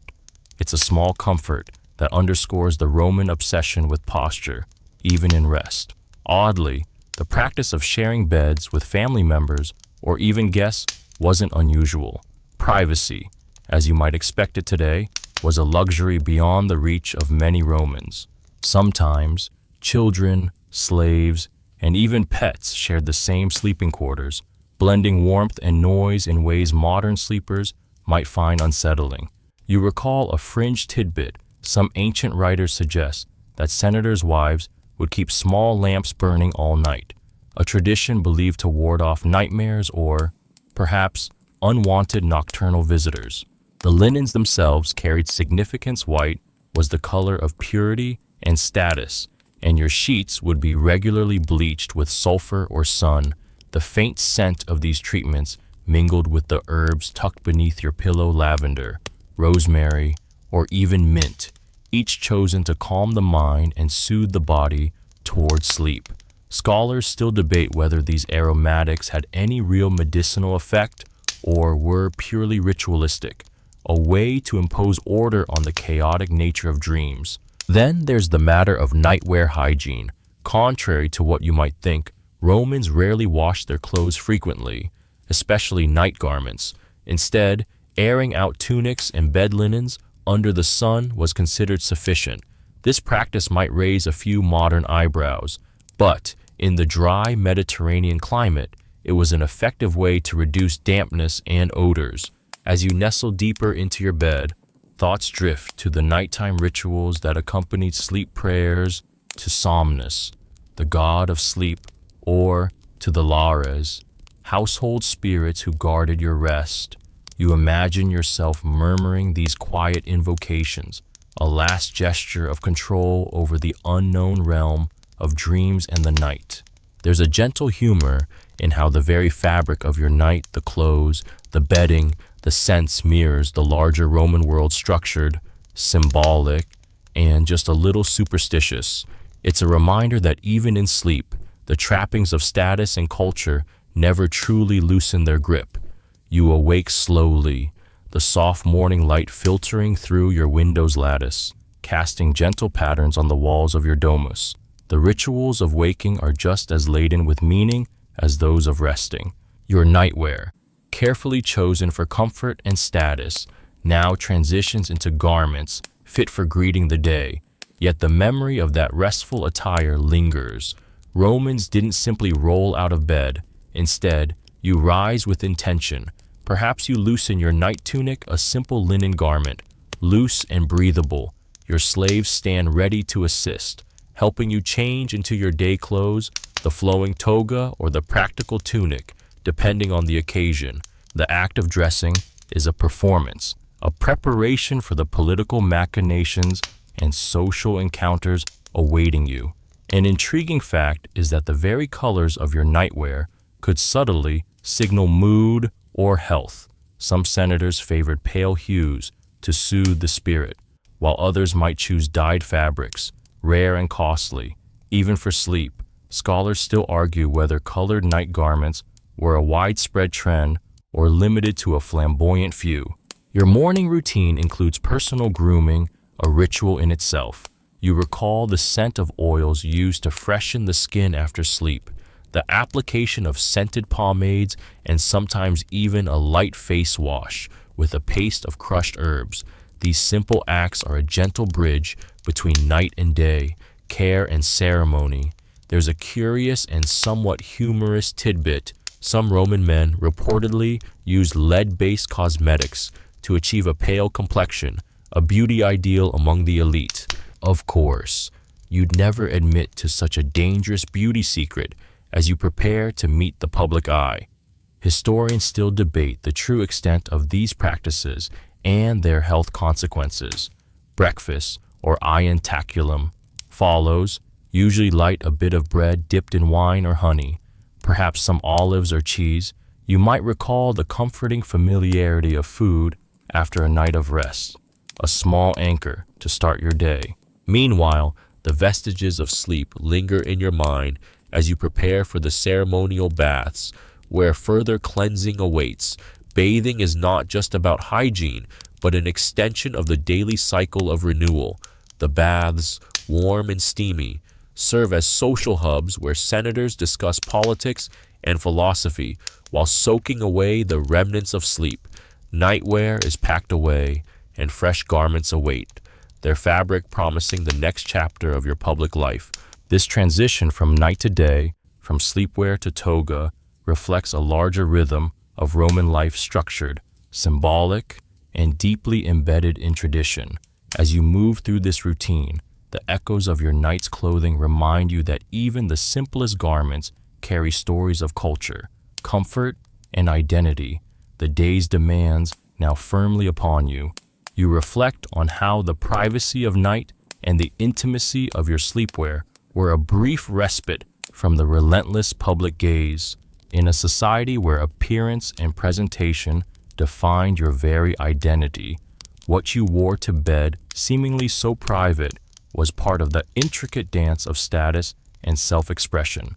It's a small comfort that underscores the Roman obsession with posture, even in rest. Oddly, the practice of sharing beds with family members or even guests wasn't unusual. Privacy, as you might expect it today, was a luxury beyond the reach of many Romans. Sometimes, children, slaves, and even pets shared the same sleeping quarters, blending warmth and noise in ways modern sleepers might find unsettling. You recall a fringe tidbit. Some ancient writers suggest that senators' wives would keep small lamps burning all night, a tradition believed to ward off nightmares or, perhaps, unwanted nocturnal visitors. The linens themselves carried significance. White was the color of purity and status, and your sheets would be regularly bleached with sulfur or sun. The faint scent of these treatments mingled with the herbs tucked beneath your pillow, lavender, rosemary, or even mint, each chosen to calm the mind and soothe the body toward sleep. Scholars still debate whether these aromatics had any real medicinal effect or were purely ritualistic. a way to impose order on the chaotic nature of dreams. Then there's the matter of nightwear hygiene. Contrary to what you might think, Romans rarely washed their clothes frequently, especially night garments. Instead, airing out tunics and bed linens under the sun was considered sufficient. This practice might raise a few modern eyebrows, but in the dry Mediterranean climate, it was an effective way to reduce dampness and odors. As you nestle deeper into your bed, thoughts drift to the nighttime rituals that accompanied sleep prayers, to Somnus, the god of sleep, or to the Lares, household spirits who guarded your rest. You imagine yourself murmuring these quiet invocations, a last gesture of control over the unknown realm of dreams and the night. There's a gentle humor in how the very fabric of your night, the clothes, the bedding, the scents mirrors the larger Roman world, structured, symbolic, and just a little superstitious. It's a reminder that even in sleep, the trappings of status and culture never truly loosen their grip. You awake slowly, the soft morning light filtering through your window's lattice, casting gentle patterns on the walls of your domus. The rituals of waking are just as laden with meaning as those of resting. Your nightwear, carefully chosen for comfort and status, now transitions into garments fit for greeting the day. Yet the memory of that restful attire lingers. Romans didn't simply roll out of bed. Instead, you rise with intention. Perhaps you loosen your night tunic, a simple linen garment, loose and breathable. Your slaves stand ready to assist, helping you change into your day clothes, the flowing toga or the practical tunic, depending on the occasion. The act of dressing is a performance, a preparation for the political machinations and social encounters awaiting you. An intriguing fact is that the very colors of your nightwear could subtly signal mood or health. Some senators favored pale hues to soothe the spirit, while others might choose dyed fabrics, rare and costly. Even for sleep, scholars still argue whether colored night garments were a widespread trend or limited to a flamboyant few. Your morning routine includes personal grooming, a ritual in itself. You recall the scent of oils used to freshen the skin after sleep, the application of scented pomades, and sometimes even a light face wash with a paste of crushed herbs. These simple acts are a gentle bridge between night and day, care and ceremony. There's a curious and somewhat humorous tidbit. Some Roman men reportedly used lead-based cosmetics to achieve a pale complexion, a beauty ideal among the elite. Of course, you'd never admit to such a dangerous beauty secret as you prepare to meet the public eye. Historians still debate the true extent of these practices and their health consequences. Breakfast, or ientaculum, follows, usually light, a bit of bread dipped in wine or honey, perhaps some olives or cheese. You might recall the comforting familiarity of food after a night of rest, a small anchor to start your day. Meanwhile, the vestiges of sleep linger in your mind as you prepare for the ceremonial baths, where further cleansing awaits. Bathing is not just about hygiene, but an extension of the daily cycle of renewal. The baths, warm and steamy, serve as social hubs where senators discuss politics and philosophy while soaking away the remnants of sleep. Nightwear is packed away, and fresh garments await, their fabric promising the next chapter of your public life. This transition from night to day, from sleepwear to toga, reflects a larger rhythm of Roman life, structured, symbolic, and deeply embedded in tradition. As you move through this routine, the echoes of your night's clothing remind you that even the simplest garments carry stories of culture, comfort, and identity. The day's demands now firmly upon you. You reflect on how the privacy of night and the intimacy of your sleepwear were a brief respite from the relentless public gaze. In a society where appearance and presentation defined your very identity, what you wore to bed, seemingly so private, was part of the intricate dance of status and self-expression.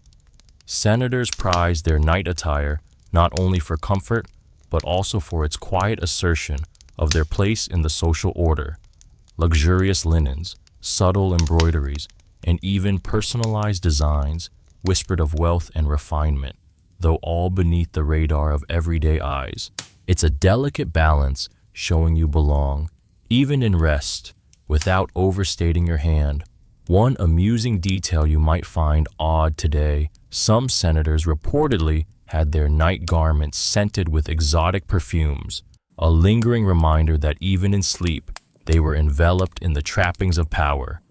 Senators prized their night attire not only for comfort, but also for its quiet assertion of their place in the social order. Luxurious linens, subtle embroideries, and even personalized designs whispered of wealth and refinement, though all beneath the radar of everyday eyes. It's a delicate balance showing you belong, even in rest, without overstating your hand. One amusing detail you might find odd today: some senators reportedly had their night garments scented with exotic perfumes, a lingering reminder that even in sleep, they were enveloped in the trappings of power.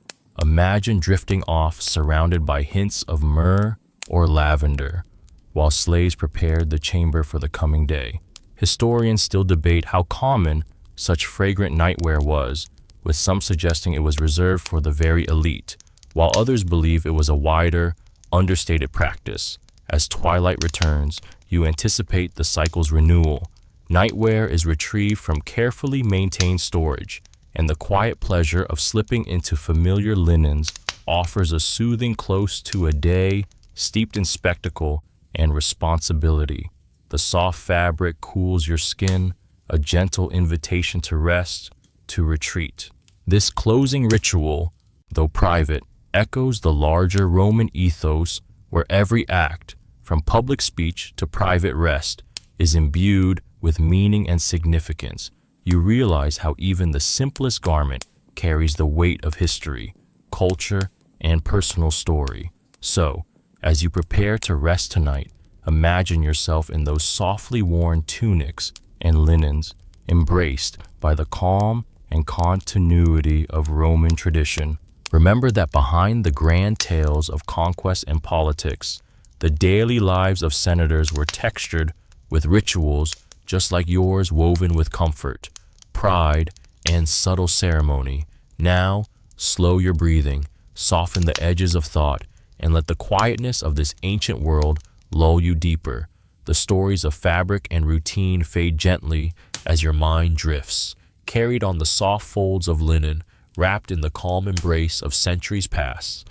Imagine drifting off surrounded by hints of myrrh or lavender, while slaves prepared the chamber for the coming day. Historians still debate how common such fragrant nightwear was, with some suggesting it was reserved for the very elite, while others believe it was a wider, understated practice. As twilight returns, you anticipate the cycle's renewal. Nightwear is retrieved from carefully maintained storage, and the quiet pleasure of slipping into familiar linens offers a soothing close to a day steeped in spectacle and responsibility. The soft fabric cools your skin, a gentle invitation to rest, to retreat. This closing ritual, though private, echoes the larger Roman ethos where every act, from public speech to private rest, is imbued with meaning and significance. You realize how even the simplest garment carries the weight of history, culture, and personal story. So, as you prepare to rest tonight, imagine yourself in those softly worn tunics and linens, embraced by the calm and continuity of Roman tradition. Remember that behind the grand tales of conquest and politics, the daily lives of senators were textured with rituals just like yours, woven with comfort, pride, and subtle ceremony. Now, slow your breathing, soften the edges of thought, and let the quietness of this ancient world lull you deeper. The stories of fabric and routine fade gently as your mind drifts, carried on the soft folds of linen, wrapped in the calm embrace of centuries past.